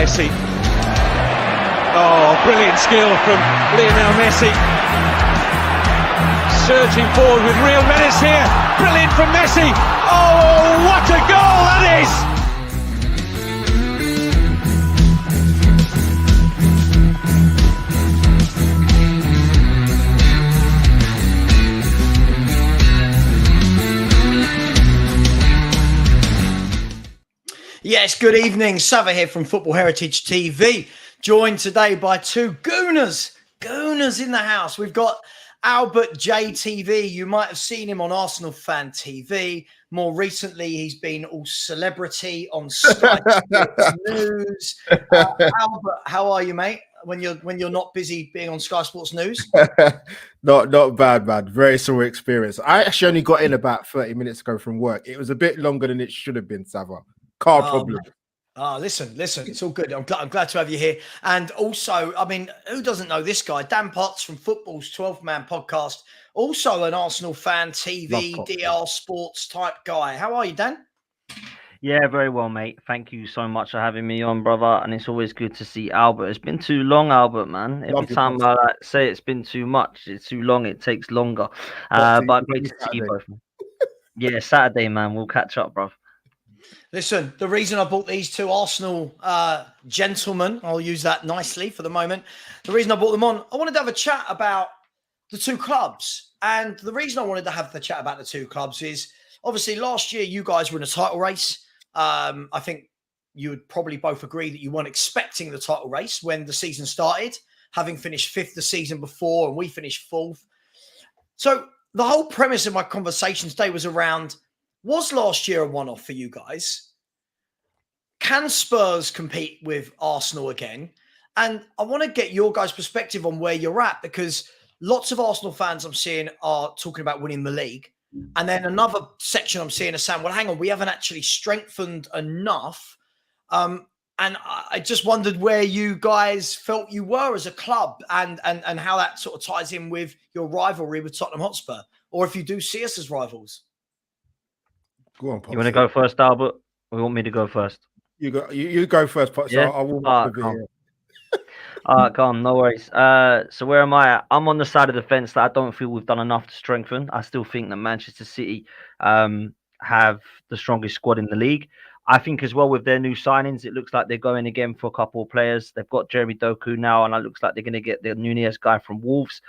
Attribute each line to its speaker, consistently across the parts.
Speaker 1: Messi. Oh, brilliant skill from Lionel Messi. Surging forward with real menace here. Brilliant from Messi. Oh, what a goal that is!
Speaker 2: Yes, good evening. Savva here from Football Heritage TV. Joined today by two gooners in the house. We've got Albert JTV. You might have seen him on Arsenal Fan TV. More recently, he's been all celebrity on Sky Sports News. Albert, how are you, mate? When you're not busy being on Sky Sports News?
Speaker 3: Not bad, man. Very sore experience. I actually only got in about 30 minutes ago from work. It was a bit longer than it should have been, Savva. Car problem.
Speaker 2: Listen, it's all good. I'm glad to have you here. And also, I mean, who doesn't know this guy? Dan Potts from Football's 12-Man podcast. Also an Arsenal Fan TV, DR Sports type guy. How are you, Dan?
Speaker 4: Yeah, very well, mate. Thank you so much for having me on, brother. And it's always good to see Albert. It's been too long, Albert, man. Every time I say it's been too much, it's too long, it takes longer. But great to see you both. Yeah, Saturday, man. We'll catch up, bro.
Speaker 2: Listen, the reason I brought these two Arsenal gentlemen, I'll use that nicely for the moment. The reason I brought them on, I wanted to have a chat about the two clubs. And the reason I wanted to have the chat about the two clubs is obviously last year you guys were in a title race. I think you would probably both agree that you weren't expecting the title race when the season started, having finished fifth the season before and we finished fourth. So the whole premise of my conversation today was around, was last year a one-off for you guys? Can Spurs compete with Arsenal again? And I want to get your guys' perspective on where you're at, because lots of Arsenal fans I'm seeing are talking about winning the league. And then another section I'm seeing is saying, well, hang on, we haven't actually strengthened enough. And I just wondered where you guys felt you were as a club and how that sort of ties in with your rivalry with Tottenham Hotspur, or if you do see us as rivals.
Speaker 3: Go on, Pops.
Speaker 4: You want to go first, Albert? Or you want me to go first?
Speaker 3: You go first, Pops.
Speaker 4: Yeah?
Speaker 3: I will walk over here.
Speaker 4: All right, calm, no worries. So where am I at? I'm on the side of the fence that I don't feel we've done enough to strengthen. I still think that Manchester City have the strongest squad in the league. I think as well with their new signings, it looks like they're going again for a couple of players. They've got Jeremy Doku now, and it looks like they're going to get the Nunez guy from Wolves.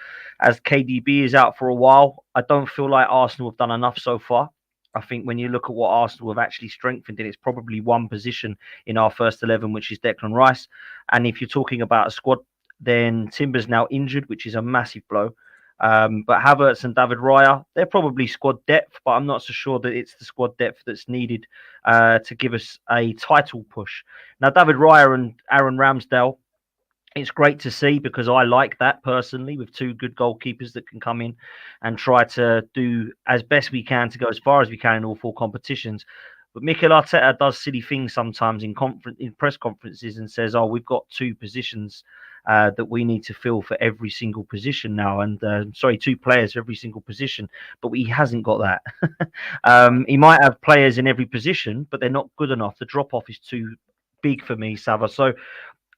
Speaker 4: As KDB is out for a while, I don't feel like Arsenal have done enough so far. I think when you look at what Arsenal have actually strengthened in, it's probably one position in our first 11, which is Declan Rice. And if you're talking about a squad, then Timber's now injured, which is a massive blow. But Havertz and David Raya, they're probably squad depth, but I'm not so sure that it's the squad depth that's needed to give us a title push. Now, David Raya and Aaron Ramsdale, it's great to see, because I like that personally, with two good goalkeepers that can come in and try to do as best we can to go as far as we can in all four competitions. But Mikel Arteta does silly things sometimes in press conferences and says, oh, we've got two positions that we need to fill for every single position now. And two players for every single position, but he hasn't got that. He might have players in every position, but they're not good enough. The drop-off is too big for me, Savva. So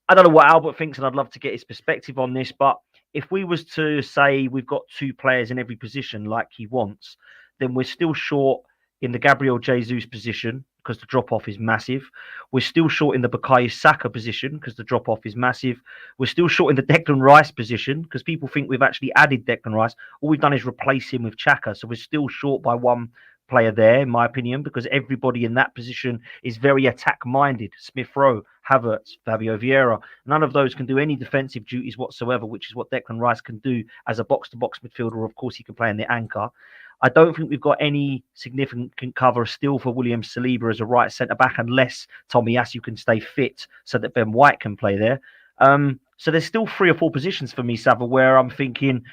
Speaker 4: I don't know what Albert thinks, and I'd love to get his perspective on this. But if we was to say we've got two players in every position like he wants, then we're still short in the Gabriel Jesus position because the drop-off is massive. We're still short in the Bukayo Saka position because the drop-off is massive. We're still short in the Declan Rice position because people think we've actually added Declan Rice. All we've done is replace him with Xhaka. So we're still short by one player there, in my opinion, because everybody in that position is very attack-minded. Smith Rowe, Havertz, Fabio Vieira. None of those can do any defensive duties whatsoever, which is what Declan Rice can do as a box-to-box midfielder. Of course, he can play in the anchor. I don't think we've got any significant cover still for William Saliba as a right centre-back, unless Tomiyasu can stay fit so that Ben White can play there. So there's still 3 or 4 positions for me, Savva, where I'm thinking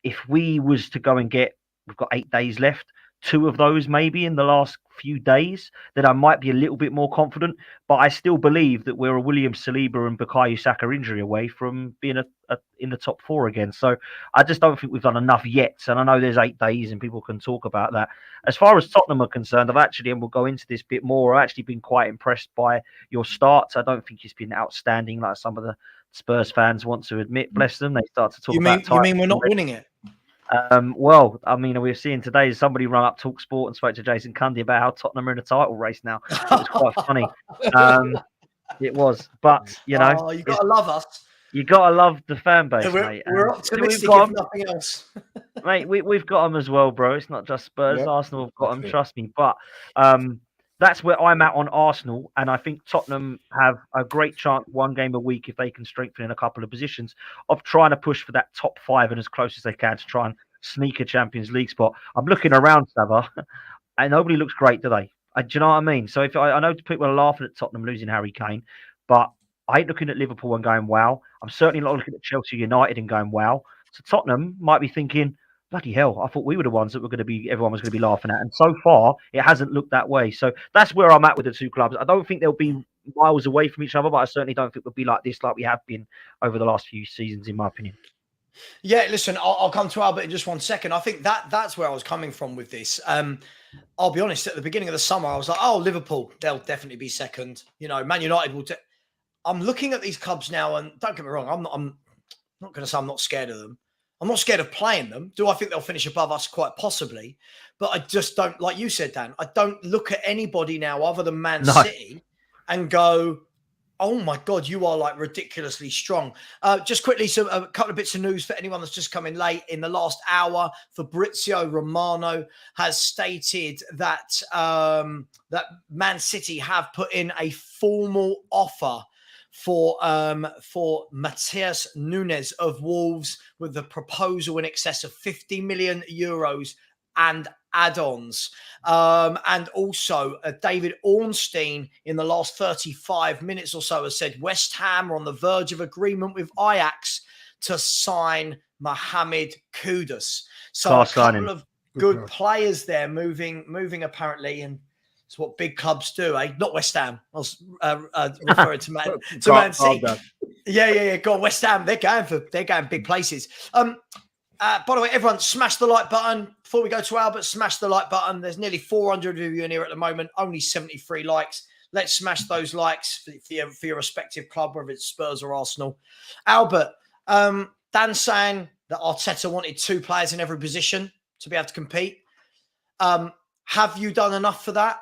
Speaker 4: if we was to go and get, we've got 8 days left, 2 of those maybe in the last few days, then I might be a little bit more confident. But I still believe that we're a William Saliba and Bukayo Saka injury away from being in the top 4 again. So I just don't think we've done enough yet. And I know there's 8 days and people can talk about that. As far as Tottenham are concerned, I've actually, and we'll go into this bit more, I've actually been quite impressed by your starts. I don't think it's been outstanding like some of the Spurs fans want to admit. Bless them. They start to talk about
Speaker 2: You mean we're not winning it?
Speaker 4: Well, I mean, we're seeing today somebody run up Talk Sport and spoke to Jason Cundy about how Tottenham are in a title race now. It was quite funny. It was, but you know,
Speaker 2: you gotta love us.
Speaker 4: You gotta love the fan base, mate.
Speaker 2: We're optimistic, if nothing else.
Speaker 4: Mate, we've got them as well, bro. It's not just Spurs.
Speaker 3: Yep,
Speaker 4: Arsenal have got them, trust me. But that's where I'm at on Arsenal, and I think Tottenham have a great chance, 1 game a week, if they can strengthen in a couple of positions, of trying to push for that top 5 and as close as they can to try and sneak a Champions League spot. I'm looking around, Savva, and nobody looks great, do they? Do you know what I mean? So if I know people are laughing at Tottenham losing Harry Kane, but I ain't looking at Liverpool and going, wow. I'm certainly not looking at Chelsea United and going, wow. So Tottenham might be thinking, bloody hell, I thought we were the ones that everyone was going to be laughing at. And so far, it hasn't looked that way. So that's where I'm at with the 2 clubs. I don't think they'll be miles away from each other, but I certainly don't think we'll be like this, like we have been over the last few seasons, in my opinion.
Speaker 2: Yeah, listen, I'll come to Albert in just 1 second. I think that's where I was coming from with this. I'll be honest, at the beginning of the summer, I was like, oh, Liverpool, they'll definitely be second. You know, Man United will. I'm looking at these clubs now, and don't get me wrong, I'm not going to say I'm not scared of them. I'm not scared of playing them. Do I think they'll finish above us? Quite possibly. But I just don't, like you said, Dan, I don't look at anybody now other than Man City and go, oh my God, you are like ridiculously strong. Just quickly, so a couple of bits of news for anyone that's just come in late. In the last hour, Fabrizio Romano has stated that that Man City have put in a formal offer for Matheus Nunes of Wolves, with a proposal in excess of 50 million euros and add-ons. And also David Ornstein in the last 35 minutes or so has said West Ham are on the verge of agreement with Ajax to sign Mohamed Kudus. So a couple of good players there moving apparently, and it's what big clubs do, eh? Not West Ham. I was referring to Man City. Yeah. Go on, West Ham. They're going big places. By the way, everyone, smash the like button. Before we go to Albert, smash the like button. There's nearly 400 of you in here at the moment. Only 73 likes. Let's smash those likes for your respective club, whether it's Spurs or Arsenal. Albert, Dan's saying that Arteta wanted 2 players in every position to be able to compete. Have you done enough for that?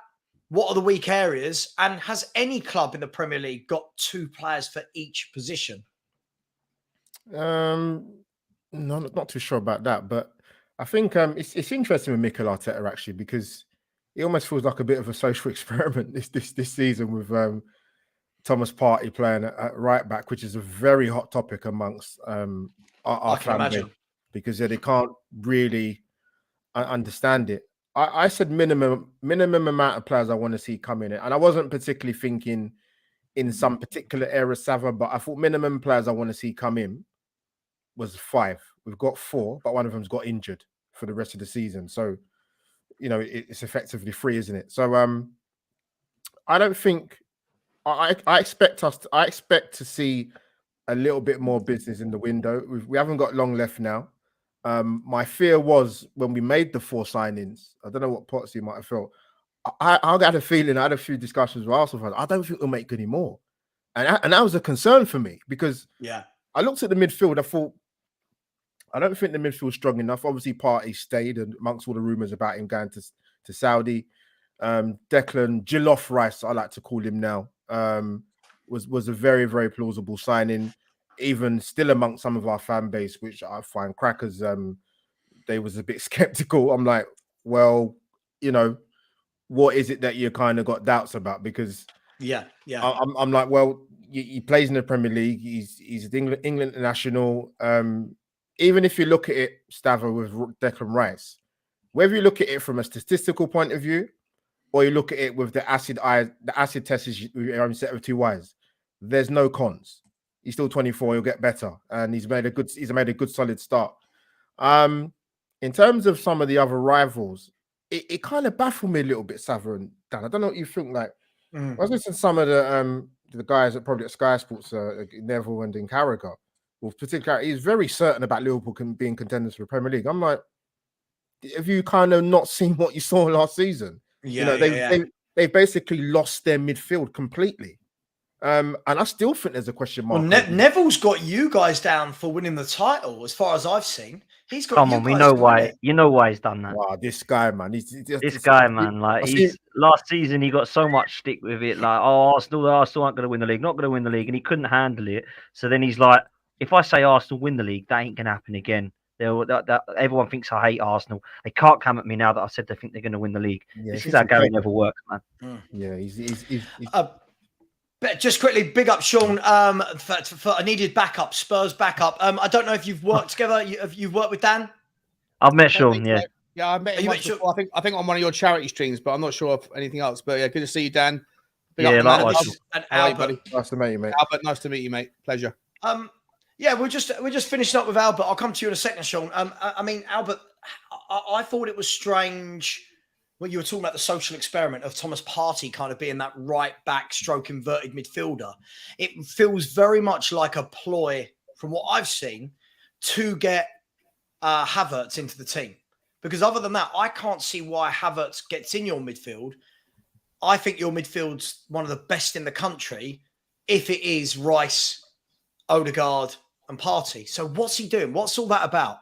Speaker 2: What are the weak areas? And has any club in the Premier League got 2 players for each position?
Speaker 3: No, not too sure about that, but I think it's interesting with Mikel Arteta actually, because it almost feels like a bit of a social experiment this season with Thomas Partey playing at right back, which is a very hot topic amongst our fan base, because they can't really understand it. I said minimum amount of players I want to see come in, and I wasn't particularly thinking in some particular area, Savva, but I thought minimum players I want to see come in was 5. We've got 4, but one of them's got injured for the rest of the season. So, you know, it's effectively 3, isn't it? So, I don't think I expect to see a little bit more business in the window. We haven't got long left now. My fear was when we made the 4 signings, I don't know what Potsy might have felt. I had a feeling, I had a few discussions with Arsenal fans. I don't think we'll make any more. And that was a concern for me, because I looked at the midfield. I thought, I don't think the midfield's strong enough. Obviously, Partey stayed, and amongst all the rumours about him going to Saudi. Declan Jillof Rice, I like to call him now, was a very, very plausible signing. Even still amongst some of our fan base, which I find crackers, they was a bit skeptical. I'm like, well, you know, what is it that you kind of got doubts about? Because I'm like, well, he plays in the Premier League. He's an England national. Even if you look at it, Stava, with Declan Rice, whether you look at it from a statistical point of view, or you look at it with the acid test is set with 2 Ys, there's no cons. He's still 24. He'll get better, and he's made a good solid start. In terms of some of the other rivals, it kind of baffled me a little bit, Savva and Dan. I don't know what you think. Like, I was listening to some of the guys that probably at Sky Sports, Neville and in Carragher, with particular, he's very certain about Liverpool being contenders for the Premier League. I'm like, have you kind of not seen what you saw last season? They've basically lost their midfield completely. And I still think there's a question mark.
Speaker 2: Well, Neville's got you guys down for winning the title, as far as I've seen. He's got.
Speaker 4: Come on, we know why. You know why he's done that.
Speaker 3: Wow, this guy, man.
Speaker 4: This guy, man. Like, last season, he got so much stick with it. Like, oh, Arsenal aren't going to win the league. Not going to win the league, and he couldn't handle it. So then he's like, if I say Arsenal win the league, that ain't going to happen again. Everyone thinks I hate Arsenal. They can't come at me now that I've said they think they're going to win the league. Yeah, this is how Gary Neville works, man.
Speaker 3: Yeah, he's
Speaker 2: just quickly, big up Sean for a needed backup, Spurs backup. I don't know if you've worked together. You've worked with Dan?
Speaker 4: I've met Sean, yeah.
Speaker 5: Yeah, I met him once before. I think on one of your charity streams, but I'm not sure of anything else. But yeah, good to see you, Dan.
Speaker 4: Likewise.
Speaker 2: And Albert.
Speaker 3: Nice to meet you, mate.
Speaker 5: Albert, nice to meet you, mate. Pleasure.
Speaker 2: Yeah, we're just finishing up with Albert. I'll come to you in a second, Sean. I mean, Albert, I thought it was strange when you were talking about the social experiment of Thomas Partey kind of being that right back stroke inverted midfielder. It feels very much like a ploy, from what I've seen, to get Havertz into the team. Because other than that, I can't see why Havertz gets in your midfield. I think your midfield's one of the best in the country if it is Rice, Odegaard and Partey. So what's he doing? What's all that about?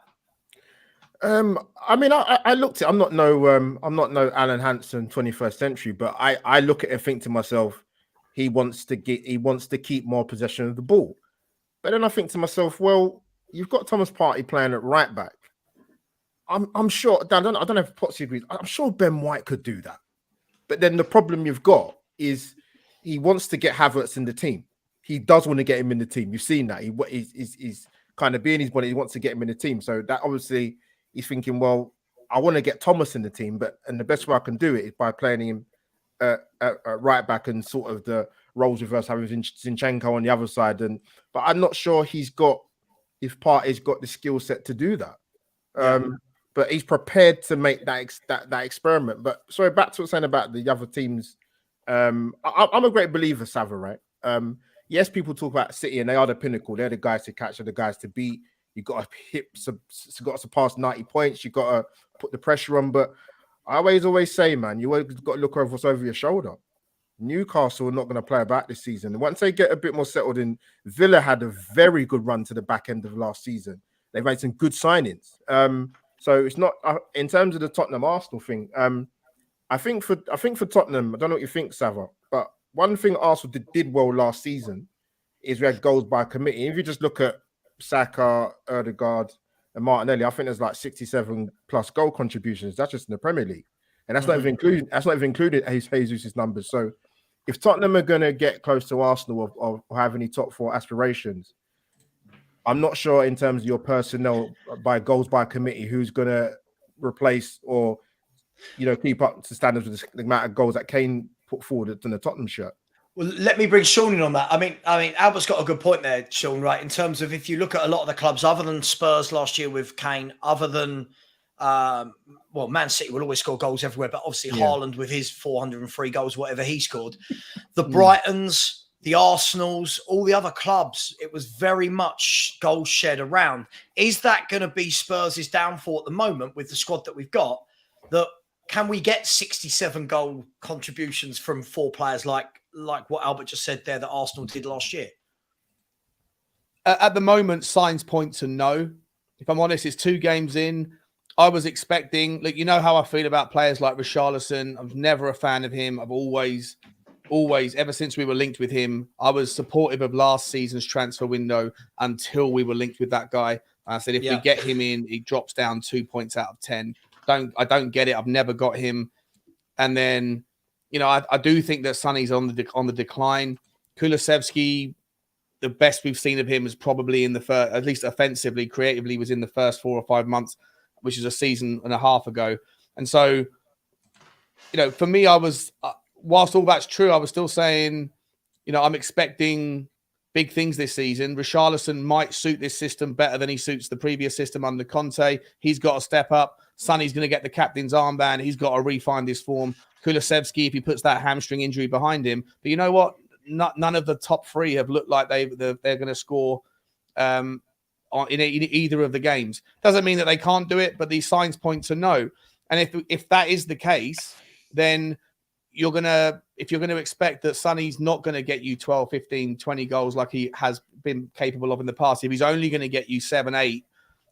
Speaker 3: I mean, I looked at. I'm not no Alan Hansen 21st century, but I look at it and think to myself, he wants to keep more possession of the ball. But then I think to myself, well, you've got Thomas Partey playing at right back. I'm sure. I don't know if Potsy agrees. I'm sure Ben White could do that. But then the problem you've got is he wants to get Havertz in the team. He does want to get him in the team. You've seen that. He's kind of being his body. He wants to get him in the team. So that obviously he's thinking, well, I want to get Thomas in the team, and the best way I can do it is by playing him at right back and sort of the roles reverse, having Zinchenko on the other side. But I'm not sure if Partey's got the skill set to do that. But he's prepared to make that experiment. But sorry, back to what I was saying about the other teams. I'm a great believer, Savva, right? Yes, people talk about City and they are the pinnacle. They're the guys to catch, they're the guys to beat. You've got to surpass 90 points. You've got to put the pressure on. But I always say, man, you always got to look over what's over your shoulder. Newcastle are not going to play about this season. And once they get a bit more settled in, Villa had a very good run to the back end of last season. They've made some good signings. So it's not in terms of the Tottenham Arsenal thing. I think for Tottenham, I don't know what you think, Savva, but one thing Arsenal did well last season is we had goals by committee. If you just look at Saka, Odegaard, and Martinelli, I think there's like 67 plus goal contributions. That's just in the Premier League, and that's not even including Jesus' numbers. So if Tottenham are going to get close to Arsenal or have any top four aspirations, I'm not sure in terms of your personnel by goals by committee who's going to replace or keep up to standards with the amount of goals that Kane put forward in the Tottenham shirt. Well,
Speaker 2: let me bring Sean in on that. I mean, Albert's got a good point there, Sean, right? In terms of if you look at a lot of the clubs other than Spurs last year with Kane, other than, Man City will always score goals everywhere, but obviously Haaland with his 403 goals, whatever he scored. The Brightons, the Arsenals, all the other clubs, it was very much goals shared around. Is that going to be Spurs' downfall at the moment with the squad that we've got? That can we get 67 goal contributions from four players like what Albert just said there that Arsenal did last year?
Speaker 5: At the moment, signs point to no. If I'm honest, it's 2 games in. I was expecting, you know how I feel about players like Richarlison. I'm never a fan of him. I've always, ever since we were linked with him, I was supportive of last season's transfer window until we were linked with that guy. And I said, if we get him in, he drops down 2 points out of 10. I don't get it. I've never got him. And then, I do think that Sonny's on the decline. Kulusevski, the best we've seen of him is probably in the first, at least offensively, creatively, was in the first 4 or 5 months, which is a season and a half ago. And so, for me, I was, whilst all that's true, I was still saying, I'm expecting big things this season. Richarlison might suit this system better than he suits the previous system under Conte. He's got to step up. Sonny's going to get the captain's armband. He's got to refine this form. Kulusevski, if he puts that hamstring injury behind him. But you know what? None of the top three have looked like they're going to score in either of the games. Doesn't mean that they can't do it, but these signs point to no. And if that is the case, then if you're going to expect that Sonny's not going to get you 12, 15, 20 goals like he has been capable of in the past, if he's only going to get you 7, 8,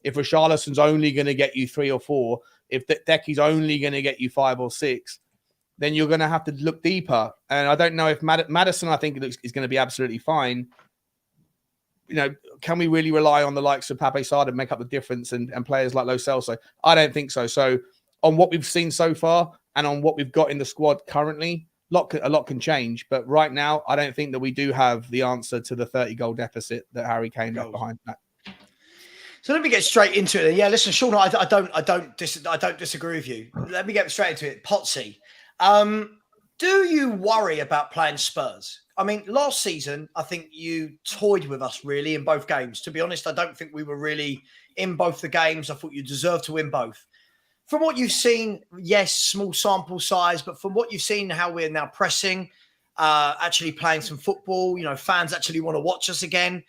Speaker 5: if Richarlison's only going to get you 3 or 4, if Decky's only going to get you 5 or 6, then you're going to have to look deeper. And I don't know if Maddison, I think, is going to be absolutely fine. You know, can we really rely on the likes of Pape Sarr to make up the difference and players like Lo Celso? I don't think so. So on what we've seen so far and on what we've got in the squad currently, a lot can change. But right now, I don't think that we do have the answer to the 30-goal deficit that Harry Kane left behind that.
Speaker 2: So let me get straight into it. Yeah, listen, Sean, I don't disagree with you. Let me get straight into it. Potsy, do you worry about playing Spurs? I mean, last season, I think you toyed with us really in both games. To be honest, I don't think we were really in both the games. I thought you deserved to win both. From what you've seen, yes, small sample size, but from what you've seen, how we're now pressing, actually playing some football, you know, fans actually want to watch us again.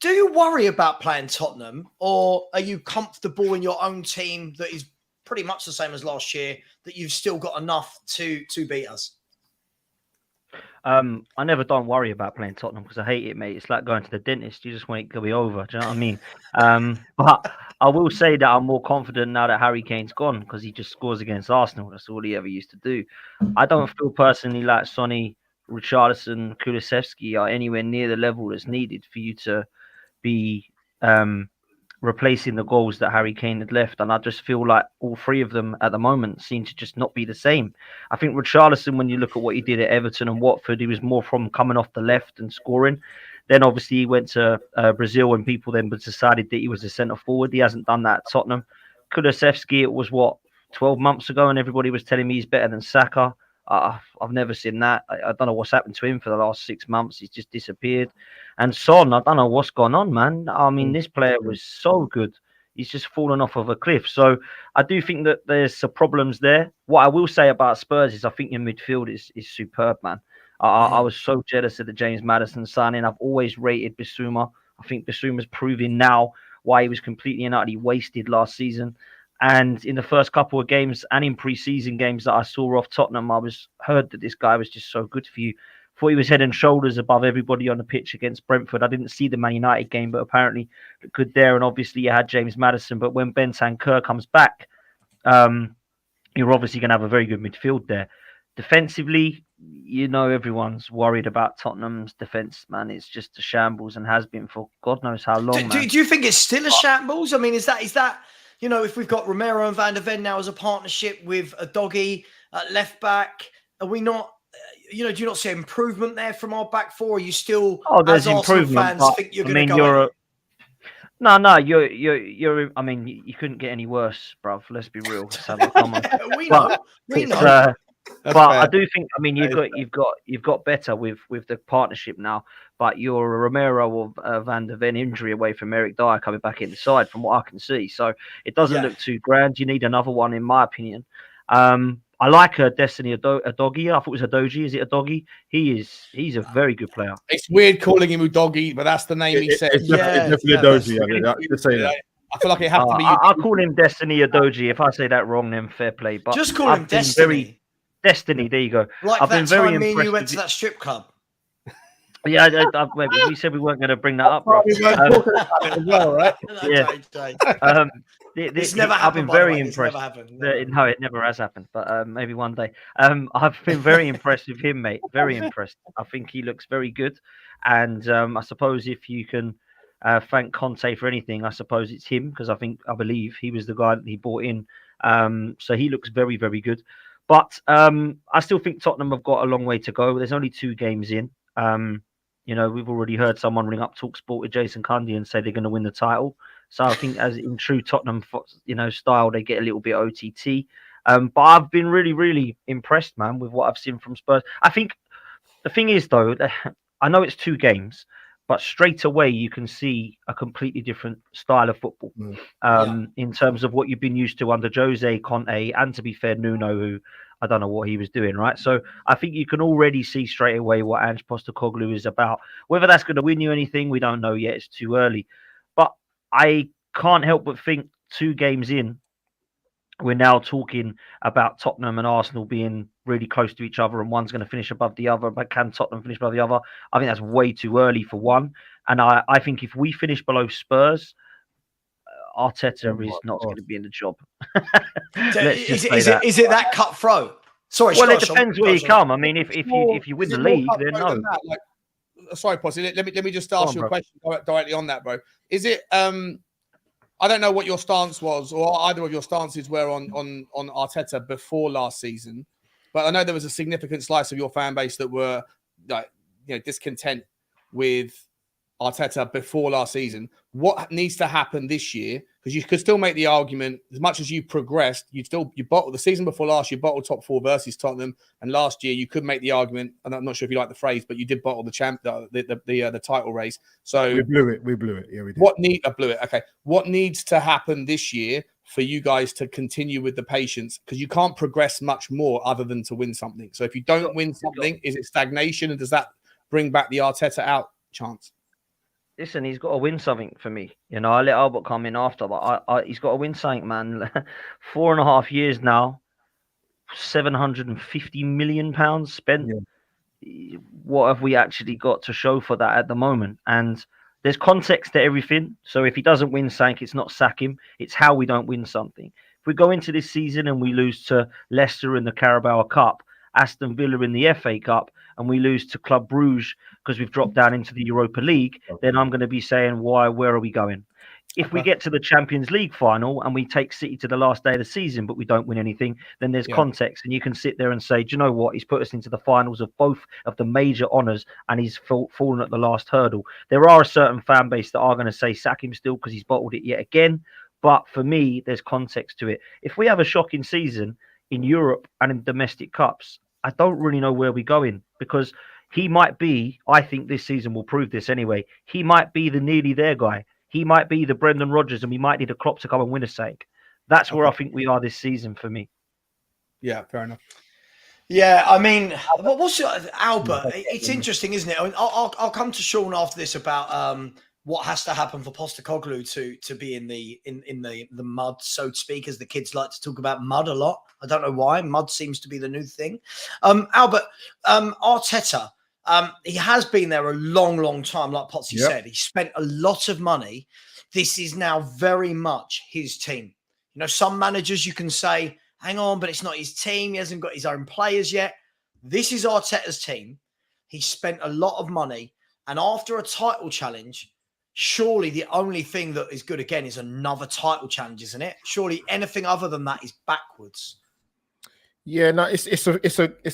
Speaker 2: Do you worry about playing Tottenham, or are you comfortable in your own team that is pretty much the same as last year, that you've still got enough to beat us?
Speaker 4: I never don't worry about playing Tottenham because I hate it, mate. It's like going to the dentist. You just want it to be over. Do you know what I mean? But I will say that I'm more confident now that Harry Kane's gone because he just scores against Arsenal. That's all he ever used to do. I don't feel personally like Sonny, Richarlison, Kulusevski are anywhere near the level that's needed for you to be replacing the goals that Harry Kane had left. And I just feel like all three of them at the moment seem to just not be the same. I think Richarlison, when you look at what he did at Everton and Watford, he was more from coming off the left and scoring. Then obviously he went to Brazil and people then decided that he was a centre forward. He hasn't done that at Tottenham. Kulusevski, it was 12 months ago and everybody was telling me he's better than Saka. I've never seen that. I don't know what's happened to him for the last 6 months. He's just disappeared. And Son, I don't know what's gone on, man. I mean, this player was so good. He's just fallen off of a cliff. So I do think that there's some problems there. What I will say about Spurs is I think your midfield is superb, man. I was so jealous of the James Maddison signing. I've always rated Bissouma. I think Bissouma's proving now why he was completely and utterly wasted last season. And in the first couple of games and in pre-season games that I saw off Tottenham, I heard that this guy was just so good for you. Thought he was head and shoulders above everybody on the pitch against Brentford. I didn't see the Man United game, but apparently looked good there. And obviously you had James Maddison. But when Bentancur comes back, you're obviously going to have a very good midfield there. Defensively, you know, everyone's worried about Tottenham's defence, man. It's just a shambles and has been for God knows how long.
Speaker 2: Do you think it's still a shambles? I mean, is that you know, if we've got Romero and Van der Ven now as a partnership with a doggy at left back, are we not? You know, do you not see improvement there from our back four? Are you still,
Speaker 4: there's
Speaker 2: as Arsenal
Speaker 4: improvement,
Speaker 2: fans, think you're going to go in?
Speaker 4: No, you're. I mean, you couldn't get any worse, bruv. Let's be real. Come on.
Speaker 2: we know.
Speaker 4: But I do think. I mean, you've got better with the partnership now. But you're a Romero or Van der Ven injury away from Eric Dyer coming back in the side, from what I can see. So it doesn't look too grand. You need another one, in my opinion. I like Destiny Udogie. I thought it was Udogie. Is it Udogie? He's a very good player.
Speaker 5: It's weird calling him Udogie, but that's the name he said.
Speaker 3: It's definitely Udogie.
Speaker 5: I feel like it has to be.
Speaker 4: I'll call him Destiny Udogie. If I say that wrong, then fair play. But
Speaker 2: just call him Destiny.
Speaker 4: Destiny. There you go.
Speaker 2: Like I've been very impressed. Me and you went to that strip club.
Speaker 4: Yeah, we said we weren't going to bring that up. Bro.
Speaker 5: We weren't talking about it as well, right?
Speaker 4: Yeah.
Speaker 2: This never happened.
Speaker 4: I've been very
Speaker 2: impressed.
Speaker 4: No, it never has happened, but maybe one day. I've been very impressed with him, mate. Very impressed. I think he looks very good, and I suppose if you can thank Conte for anything, I suppose it's him because I believe he was the guy that he brought in. So he looks very, very good. But I still think Tottenham have got a long way to go. There's only 2 games in. You know, we've already heard someone ring up TalkSport with Jason Cundy and say they're going to win the title. So I think, as in true Tottenham, style, they get a little bit OTT. But I've been really, really impressed, man, with what I've seen from Spurs. I think the thing is, though, that I know it's 2 games, but straight away you can see a completely different style of football in terms of what you've been used to under Jose, Conte, and to be fair, Nuno, who I don't know what he was doing, right? So I think you can already see straight away what Ange Postecoglou is about. Whether that's going to win you anything, we don't know yet. It's too early. But I can't help but think 2 games in, we're now talking about Tottenham and Arsenal being really close to each other, and one's going to finish above the other. But can Tottenham finish above the other? I think that's way too early for one. And I think if we finish below Spurs, Arteta is not going to be in the job.
Speaker 2: Is it that cutthroat? Sorry,
Speaker 4: well,
Speaker 2: Scott,
Speaker 4: it depends where you come. I mean, if you win the league, then no.
Speaker 5: Sorry, Posse. Let me just ask you a question directly on that, bro. Is it? I don't know what your stance was, or either of your stances were on Arteta before last season, but I know there was a significant slice of your fan base that were discontent with Arteta before last season. What needs to happen this year? Because you could still make the argument, as much as you progressed, you bottled the season before last. You bottled top 4 versus Tottenham, and last year you could make the argument. And I'm not sure if you like the phrase, but you did bottle the title race. So
Speaker 3: we blew it. Yeah, we did.
Speaker 5: I blew it. Okay, what needs to happen this year for you guys to continue with the patience? Because you can't progress much more other than to win something. So if you don't win something, is it stagnation, and does that bring back the Arteta out chance?
Speaker 4: Listen, he's got to win something for me. I let Albert come in after, but he's got to win something, man. 4.5 years now, £750 million spent. Yeah. What have we actually got to show for that at the moment? And there's context to everything. So if he doesn't win something, it's not sack him. It's how we don't win something. If we go into this season and we lose to Leicester in the Carabao Cup, Aston Villa in the FA Cup, and we lose to Club Brugge because we've dropped down into the Europa League, then I'm going to be saying, where are we going? If we get to the Champions League final and we take City to the last day of the season, but we don't win anything, then there's context. And you can sit there and say, do you know what? He's put us into the finals of both of the major honours, and he's fallen at the last hurdle. There are a certain fan base that are going to say, sack him still because he's bottled it yet again. But for me, there's context to it. If we have a shocking season in Europe and in domestic cups, I don't really know where we're going, because he might be, I think this season will prove this anyway, he might be the nearly there guy. He might be the Brendan Rodgers, and we might need a Klopp to come and win a sake. That's where I think we are this season for me.
Speaker 5: Yeah, fair enough.
Speaker 2: Yeah, I mean, what's Albert? It's interesting, isn't it? I mean, I'll come to Sean after this about what has to happen for Postecoglou to be in the mud, so to speak, as the kids like to talk about mud a lot. I don't know why. Mud seems to be the new thing. Albert, Arteta, he has been there a long time, like Potsy said. He spent a lot of money. This is now very much his team. Some managers you can say, hang on, but it's not his team. He hasn't got his own players yet. This is Arteta's team. He spent a lot of money. And after a title challenge, surely the only thing that is good again is another title challenge, isn't it? Surely anything other than that is backwards.
Speaker 3: Yeah, no, it's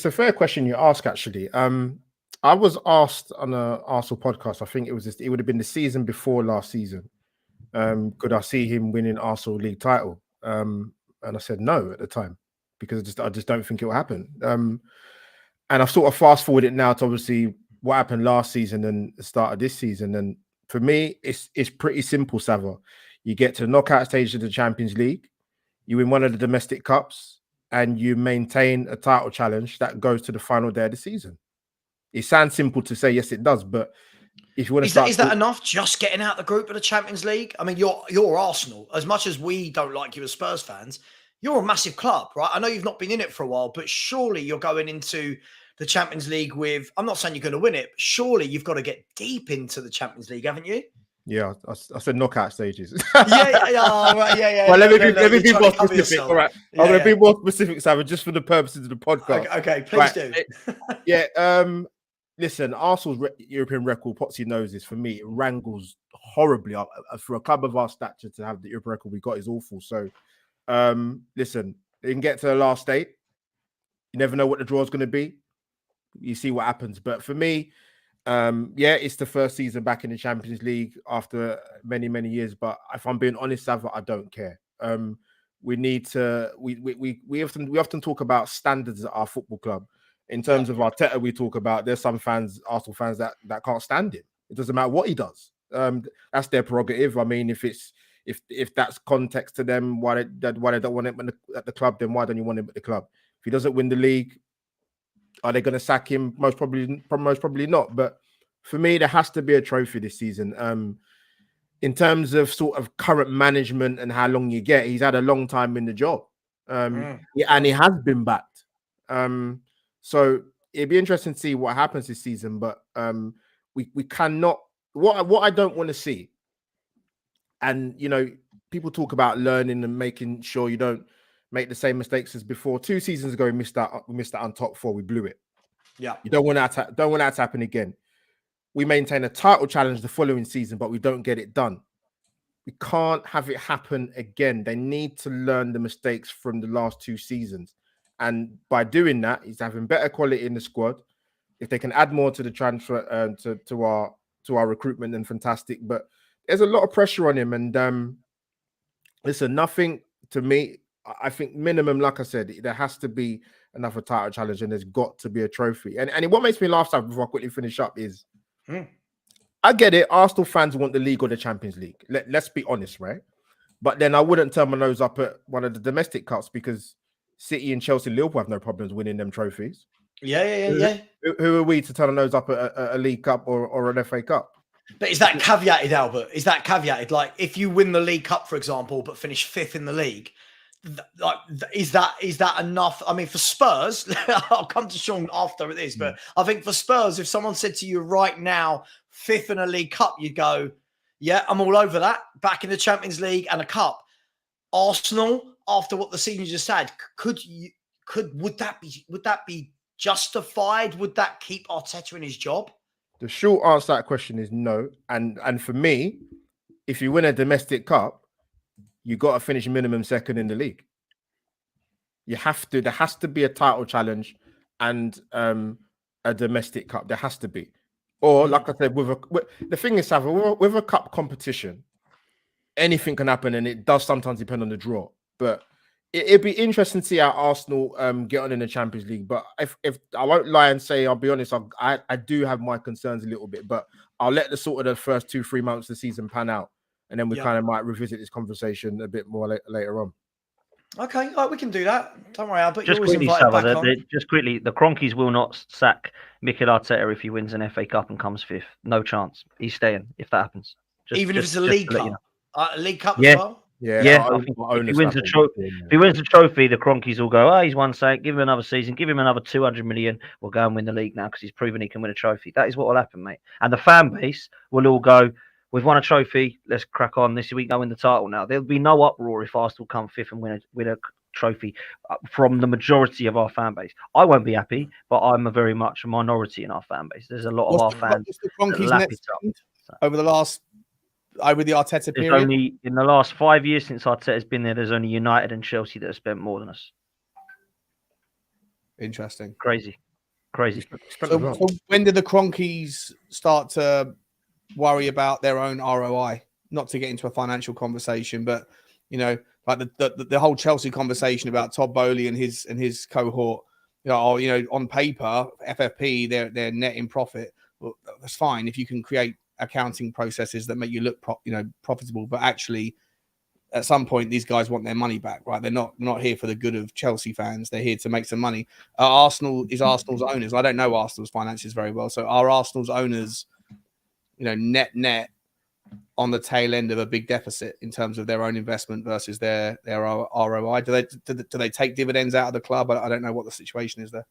Speaker 3: a fair question you ask, actually. I was asked on a Arsenal podcast, I think it would have been the season before last season. Could I see him winning Arsenal league title? And I said no at the time, because I just don't think it will happen. And I've sort of fast forwarded now to obviously what happened last season and the start of this season. And for me, it's pretty simple, Savva. You get to the knockout stage of the Champions League, you win one of the domestic cups, and you maintain a title challenge that goes to the final day of the season. It sounds simple to say, yes, it does, but if you want to
Speaker 2: is that enough? Just getting out the group of the Champions League? I mean, you're Arsenal. As much as we don't like you as Spurs fans, you're a massive club, right? I know you've not been in it for a while, but surely you're going into the Champions League with, I'm not saying you're going to win it, but surely you've got to get deep into the Champions League, haven't you?
Speaker 3: Yeah, I said knockout stages.
Speaker 2: Well,
Speaker 3: let me be more specific. All right, I'm going to be more specific, Savva, just for the purposes of the podcast.
Speaker 2: Okay, please do.
Speaker 3: Yeah. Listen, Arsenal's European record, Potsy knows this. For me, it wrangles horribly. For a club of our stature to have the European record we got is awful. So, listen, they can get to the last eight. You never know what the draw is going to be. You see what happens. But for me, it's the first season back in the Champions League after many years. But if I'm being honest, Savva, I don't care. We need to. We often talk about standards at our football club. In terms of Arteta, we talk about there's some fans, Arsenal fans, that can't stand him. It doesn't matter what he does. That's their prerogative. I mean, if that's context to them, why they don't want him at the club, then why don't you want him at the club? If he doesn't win the league, are they going to sack him? Most probably not. But for me, there has to be a trophy this season. In terms of sort of current management and how long you get, he's had a long time in the job. And he has been backed. So it'd be interesting to see what happens this season. But we cannot. What I don't want to see, and people talk about learning and making sure you don't make the same mistakes as before. 2 seasons ago, we missed out on top 4. We blew it.
Speaker 2: Yeah,
Speaker 3: you don't want that to happen again. We maintain a title challenge the following season, but we don't get it done. We can't have it happen again. They need to learn the mistakes from the last 2 seasons. And by doing that, he's having better quality in the squad. If they can add more to the transfer to our recruitment, then fantastic. But there's a lot of pressure on him. And listen, nothing to me. I think minimum, like I said, there has to be another title challenge, and there's got to be a trophy. And what makes me laugh, before I quickly finish up, is I get it. Arsenal fans want the league or the Champions League. Let's be honest, right? But then I wouldn't turn my nose up at one of the domestic cups, because City and Chelsea and Liverpool have no problems winning them trophies.
Speaker 2: Yeah.
Speaker 3: Who are we to turn our nose up at a League Cup or an FA Cup?
Speaker 2: But is that caveated, Albert? Is that caveated? Like, if you win the League Cup, for example, but finish 5th in the league, is that enough? I mean, for Spurs, I'll come to Sean after this, but I think for Spurs, if someone said to you right now, 5th in a League Cup, you'd go, yeah, I'm all over that. Back in the Champions League and a cup. Arsenal, after what the season just had, would that be justified? Would that keep Arteta in his job?
Speaker 3: The short answer to that question is no. And for me, if you win a domestic cup, you got to finish minimum 2nd in the league. You have to. There has to be a title challenge and a domestic cup. There has to be. Or, like I said, the thing is, Savva, with a cup competition, anything can happen, and it does sometimes depend on the draw. But it'd be interesting to see how Arsenal get on in the Champions League. But if I won't lie and say, I'll be honest, I do have my concerns a little bit. But I'll let the sort of the first 2-3 months of the season pan out, and then we kind of might revisit this conversation a bit more later on.
Speaker 2: Okay, we can do that. Don't worry, Albert.
Speaker 4: Just quickly, Savva, just quickly, the Kroenkes will not sack Mikel Arteta if he wins an FA Cup and comes 5th. No chance. He's staying if that happens.
Speaker 2: Even if it's a League Cup? A League Cup as well?
Speaker 4: Yeah. I think if he wins the trophy, the Kroenkes will go, he's won something, give him another season, give him another 200 million, we'll go and win the league now because he's proven he can win a trophy. That is what will happen, mate. And the fan base will all go, we've won a trophy, let's crack on. This week, go win the title now. There'll be no uproar if Arsenal come 5th and win a trophy from the majority of our fan base. I won't be happy, but I'm very much a minority in our fan base. There's a lot of our fans that lap it up.
Speaker 5: Over the Arteta period?
Speaker 4: Only in the last 5 years since Arteta's been there, there's only United and Chelsea that have spent more than us.
Speaker 5: Interesting.
Speaker 4: Crazy.
Speaker 5: So when did the Kroenkes start to worry about their own ROI? Not to get into a financial conversation, but like the whole Chelsea conversation about Todd Bowley and his cohort. On paper, FFP they're net in profit. Well, that's fine if you can create accounting processes that make you look profitable, but actually at some point these guys want their money back, right? They're not here for the good of Chelsea fans. They're here to make some money. Arsenal's owners. I don't know Arsenal's finances very well, so are Arsenal's owners net on the tail end of a big deficit in terms of their own investment versus their ROI? Do they take dividends out of the club? I don't know what the situation is there.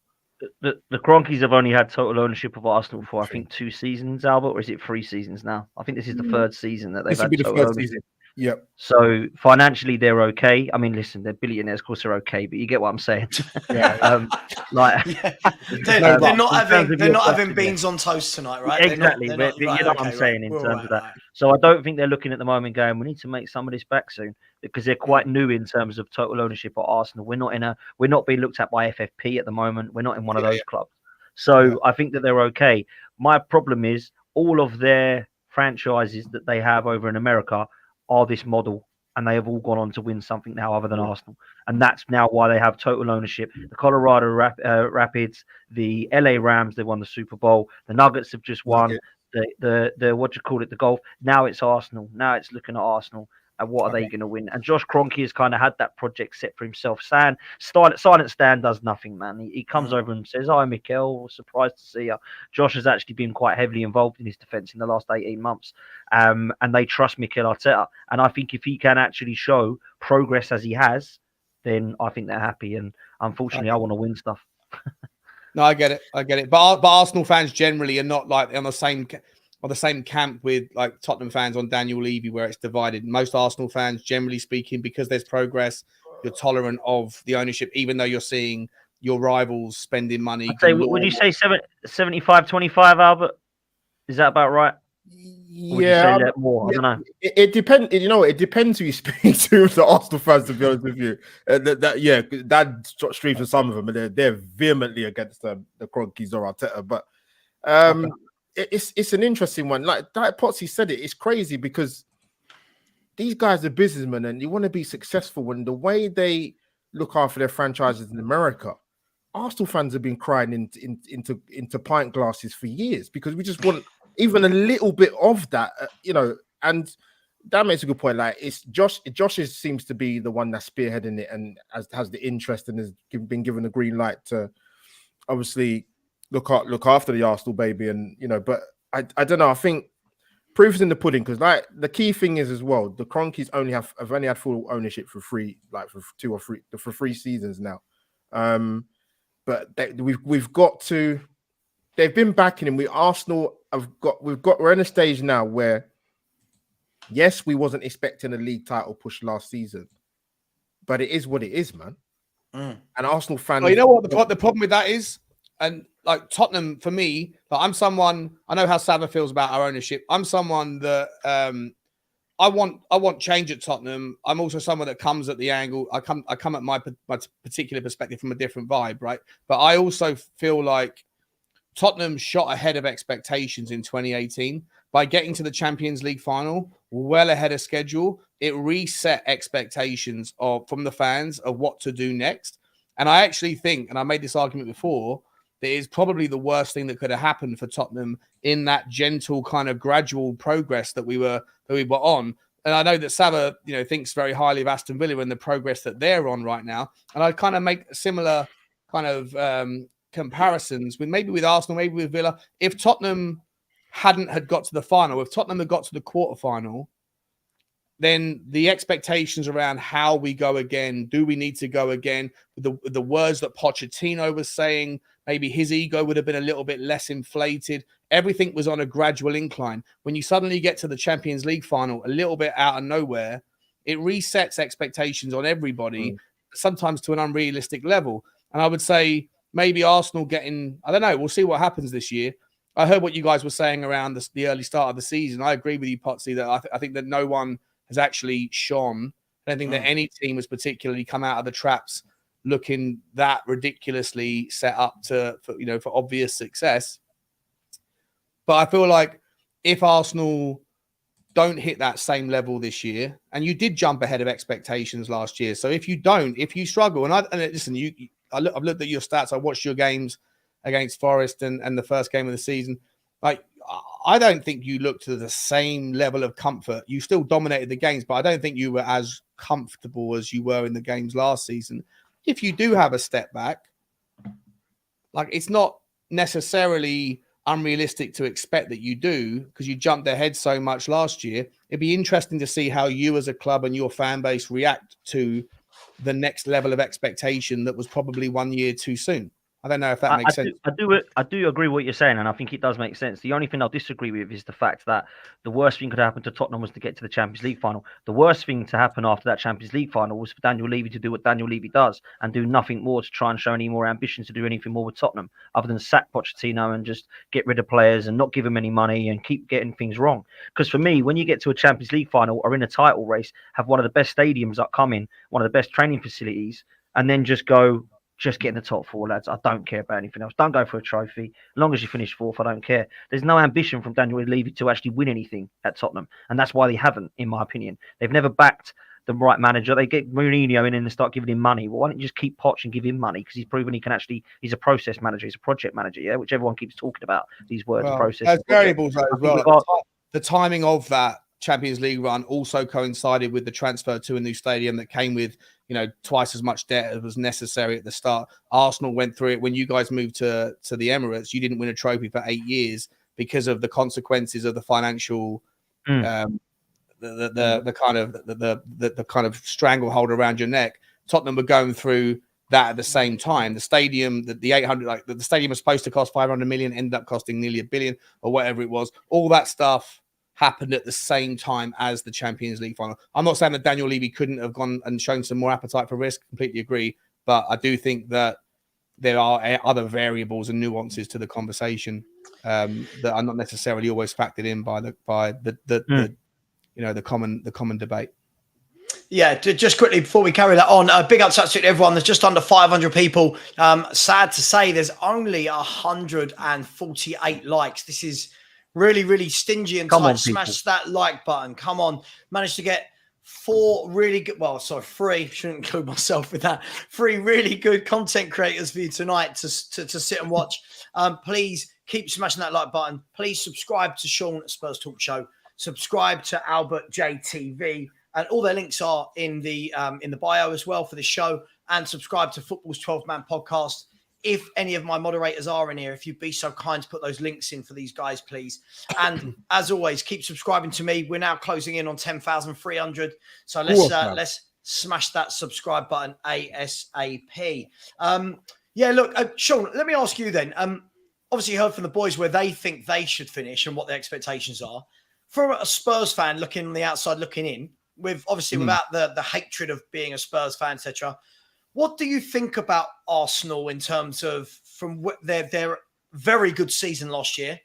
Speaker 4: The Kroenkes have only had total ownership of Arsenal for, I think, 2 seasons, Albert, or is it 3 seasons now? I think this is the 3rd season that they've had total ownership. Season.
Speaker 3: Yep.
Speaker 4: So financially, they're okay. I mean, listen, they're billionaires, of course they're okay, but you get what I'm saying.
Speaker 2: Yeah. They're not having beans on toast tonight, right?
Speaker 4: Exactly. You know what I'm saying in terms of that. Right. So I don't think they're looking at the moment going, we need to make some of this back soon, because they're quite new in terms of total ownership at Arsenal. We're not being looked at by FFP at the moment. We're not in one of those clubs. So I think that they're okay. My problem is all of their franchises that they have over in America are this model, and they have all gone on to win something now other than Arsenal. And that's now why they have total ownership. The Colorado Rapids, the LA Rams, they won the Super Bowl. The Nuggets have just won. the what do you call it, the golf. Now it's Arsenal. Now it's looking at Arsenal and what are they going to win? And Josh Kroenke has kind of had that project set for himself. Silent Stan does nothing, man. He comes over and says, "Hi, Mikel. Surprised to see you." Josh has actually been quite heavily involved in his defence in the last 18 months, and they trust Mikel Arteta. And I think if he can actually show progress as he has, then I think they're happy. And unfortunately, I want to win stuff.
Speaker 5: No, I get it. But Arsenal fans generally are not like on the same camp with like Tottenham fans on Daniel Levy, where it's divided. Most Arsenal fans, generally speaking, because there's progress, you're tolerant of the ownership, even though you're seeing your rivals spending money.
Speaker 4: Would you say 75-25, Albert? Is that about right? Or would you say that more? I don't know.
Speaker 3: It depends. You know, it depends who you speak to. The Arsenal fans, to be honest with you, that streams for some of them, and they're vehemently against the Kroenkes or Arteta. But it's an interesting one. Like Potsy said, it's crazy because these guys are businessmen, and you want to be successful. And the way they look after their franchises in America, Arsenal fans have been crying into pint glasses for years because we just want even a little bit of that, and that makes a good point. Like it's Josh seems to be the one that's spearheading it and has the interest and has been given the green light to obviously look after the Arsenal baby. And but I don't know. I think proof is in the pudding because like the key thing is as well, the Kroenkes have only had full ownership for 3 seasons now. But we've got to. They've been backing him. We're in a stage now where, yes, we wasn't expecting a league title push last season, but it is what it is, man. And Arsenal fans.
Speaker 5: Well, you know what the problem with that is, and like Tottenham for me, like I'm someone. I know how Savva feels about our ownership. I'm someone that I want change at Tottenham. I'm also someone that comes at the angle. I come at my particular perspective from a different vibe, right? But I also feel like Tottenham shot ahead of expectations in 2018 by getting to the Champions League final well ahead of schedule. It reset expectations from the fans of what to do next. And I actually think, and I made this argument before, that is probably the worst thing that could have happened for Tottenham in that gentle kind of gradual progress that we were on. And I know that Savva, thinks very highly of Aston Villa and the progress that they're on right now. And I kind of make similar kind of comparisons with Arsenal, maybe with Villa. If Tottenham had got to the final, if Tottenham had got to the quarterfinal, then the expectations around how we go again, do we need to go again? The words that Pochettino was saying, maybe his ego would have been a little bit less inflated. Everything was on a gradual incline. When you suddenly get to the Champions League final, a little bit out of nowhere, it resets expectations on everybody, sometimes to an unrealistic level. And I would say, maybe Arsenal I don't know, we'll see what happens this year. I heard what you guys were saying around the early start of the season. I agree with you, Potsy, that I think that no one has actually shone. I don't think that any team has particularly come out of the traps looking that ridiculously set up for obvious success. But I feel like if Arsenal don't hit that same level this year, and you did jump ahead of expectations last year, so if you struggle, and listen, I've looked at your stats. I watched your games against Forest and the first game of the season. Like, I don't think you looked to the same level of comfort. You still dominated the games, but I don't think you were as comfortable as you were in the games last season. If you do have a step back, like it's not necessarily unrealistic to expect that you do because you jumped ahead so much last year. It'd be interesting to see how you as a club and your fan base react to the next level of expectation that was probably 1 year too soon. I don't know if that makes sense.
Speaker 4: I do agree with what you're saying, and I think it does make sense. The only thing I'll disagree with is the fact that the worst thing could happen to Tottenham was to get to the Champions League final. The worst thing to happen after that Champions League final was for Daniel Levy to do what Daniel Levy does and do nothing more to try and show any more ambition to do anything more with Tottenham other than sack Pochettino and just get rid of players and not give them any money and keep getting things wrong. Because for me, when you get to a Champions League final or in a title race, have one of the best stadiums upcoming, one of the best training facilities, and then just get in the top 4, lads. I don't care about anything else. Don't go for a trophy. As long as you finish 4th, I don't care. There's no ambition from Daniel Levy to actually win anything at Tottenham. And that's why they haven't, in my opinion. They've never backed the right manager. They get Mourinho in and start giving him money. Well, why don't you just keep Poch and give him money? Because he's proven he can actually, he's a process manager, he's a project manager, yeah, which everyone keeps talking about, these words,
Speaker 5: Well,
Speaker 4: process.
Speaker 5: there's variables though, as well.
Speaker 4: Got,
Speaker 5: the timing of that Champions League run also coincided with the transfer to a new stadium that came with, you know, twice as much debt as was necessary at the start. Arsenal went through it when you guys moved to the Emirates. You didn't win a trophy for 8 years because of the consequences of the financial, the kind of stranglehold around your neck. Tottenham were going through that at the same time. The stadium, the 800, like the stadium was supposed to cost 500 million, ended up costing nearly $1 billion or whatever it was. All that stuff happened at the same time as the Champions League final. I'm not saying that Daniel Levy couldn't have gone and shown some more appetite for risk. Completely agree, but I do think that there are other variables and nuances to the conversation that are not necessarily always factored in by the common debate.
Speaker 2: Yeah, just quickly before we carry that on, big up to absolutely everyone. There's just under 500 people. Sad to say, there's only 148 likes. This is really, really stingy and tight. Smash that like button. Come on. Managed to get 4 really good, three, shouldn't include myself with that. 3 really good content creators for you tonight to sit and watch. Please keep smashing that like button. Please subscribe to Sean at Spurs Talk Show. Subscribe to Albert JTV. And all their links are in the bio as well for the show. And subscribe to Football's 12-Man podcast. If any of my moderators are in here, if you'd be so kind to put those links in for these guys, please. And as always, keep subscribing to me. We're now closing in on 10,300. So let's smash that subscribe button ASAP. Sean, let me ask you then. Obviously, you heard from the boys where they think they should finish and what their expectations are. For a Spurs fan looking on the outside, looking in, with obviously without the hatred of being a Spurs fan, etc. What do you think about Arsenal in terms of from their very good season last year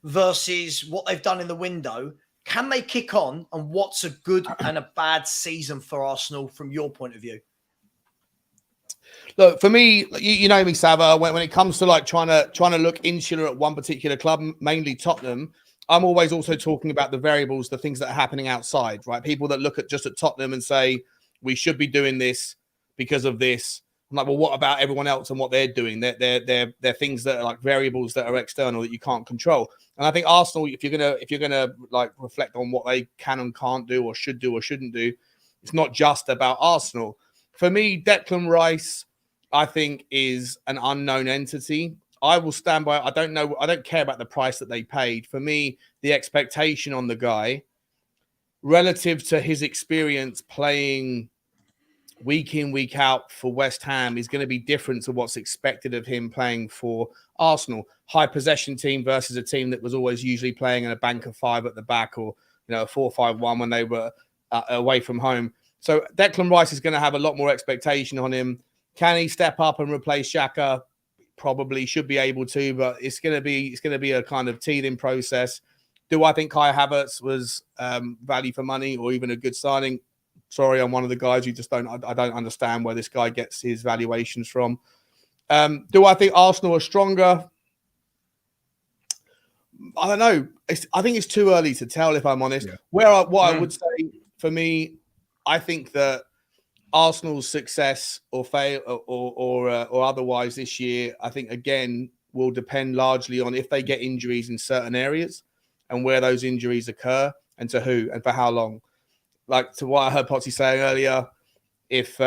Speaker 2: versus what they've done in the window? Can they kick on? And what's a good and a bad season for Arsenal from your point of view?
Speaker 5: Look, for me, you know me, Savva, when it comes to like trying to look insular at one particular club, mainly Tottenham, I'm always also talking about the variables, the things that are happening outside, right? People that look at Tottenham and say, we should be doing this because of this. I'm like, well, what about everyone else and what they're doing? They're things that are like variables that are external that you can't control. And I think Arsenal, if you're gonna like reflect on what they can and can't do or shouldn't do, it's not just about Arsenal. For me, Declan Rice, I think, is an unknown entity. I will stand by. I don't know. I don't care about the price that they paid. For me, the expectation on the guy, relative to his experience playing week in, week out for West Ham, is going to be different to what's expected of him playing for Arsenal. High possession team versus a team that was always usually playing in a bank of 5 at the back, or a 4-5-1 when they were away from home. So Declan Rice is going to have a lot more expectation on him. Can he step up and replace Xhaka? Probably should be able to, but it's going to be a kind of teething process. Do I think Kai Havertz was value for money or even a good signing? Sorry, I'm one of the guys who just don't understand where this guy gets his valuations from. Do I think Arsenal are stronger? I don't know. I think it's too early to tell, if I'm honest. Yeah. I would say for me, I think that Arsenal's success or fail or otherwise this year, I think, again, will depend largely on if they get injuries in certain areas and where those injuries occur and to who and for how long. Like to what I heard Potsy saying earlier, if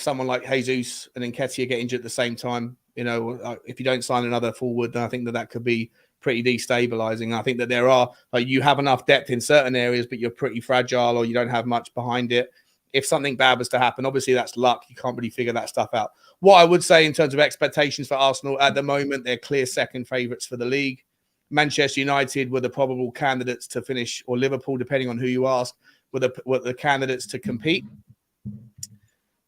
Speaker 5: someone like Jesus and Nketiah get injured at the same time, if you don't sign another forward, then I think that could be pretty destabilizing. I think that there are you have enough depth in certain areas, but you're pretty fragile or you don't have much behind it. If something bad was to happen, obviously that's luck. You can't really figure that stuff out. What I would say in terms of expectations for Arsenal at the moment, they're clear second favourites for the league. Manchester United were the probable candidates to finish, or Liverpool, depending on who you ask, were the candidates to compete.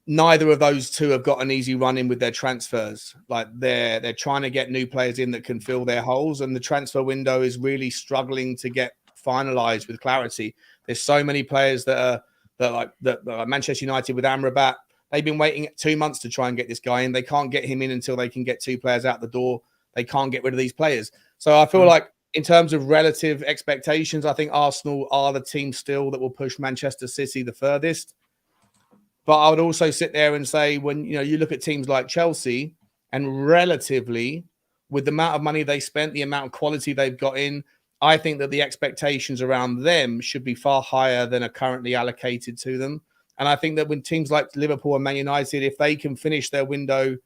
Speaker 5: Neither of those two have got an easy run in with their transfers. Like they're trying to get new players in that can fill their holes, and the transfer window is really struggling to get finalised with clarity. There's so many players that are Manchester United with Amrabat. They've been waiting 2 months to try and get this guy in. They can't get him in until they can get 2 players out the door. They can't get rid of these players. So I feel like in terms of relative expectations, I think Arsenal are the team still that will push Manchester City the furthest. But I would also sit there and say, when you look at teams like Chelsea, and relatively, with the amount of money they spent, the amount of quality they've got in, I think that the expectations around them should be far higher than are currently allocated to them. And I think that when teams like Liverpool and Man United, if they can finish their window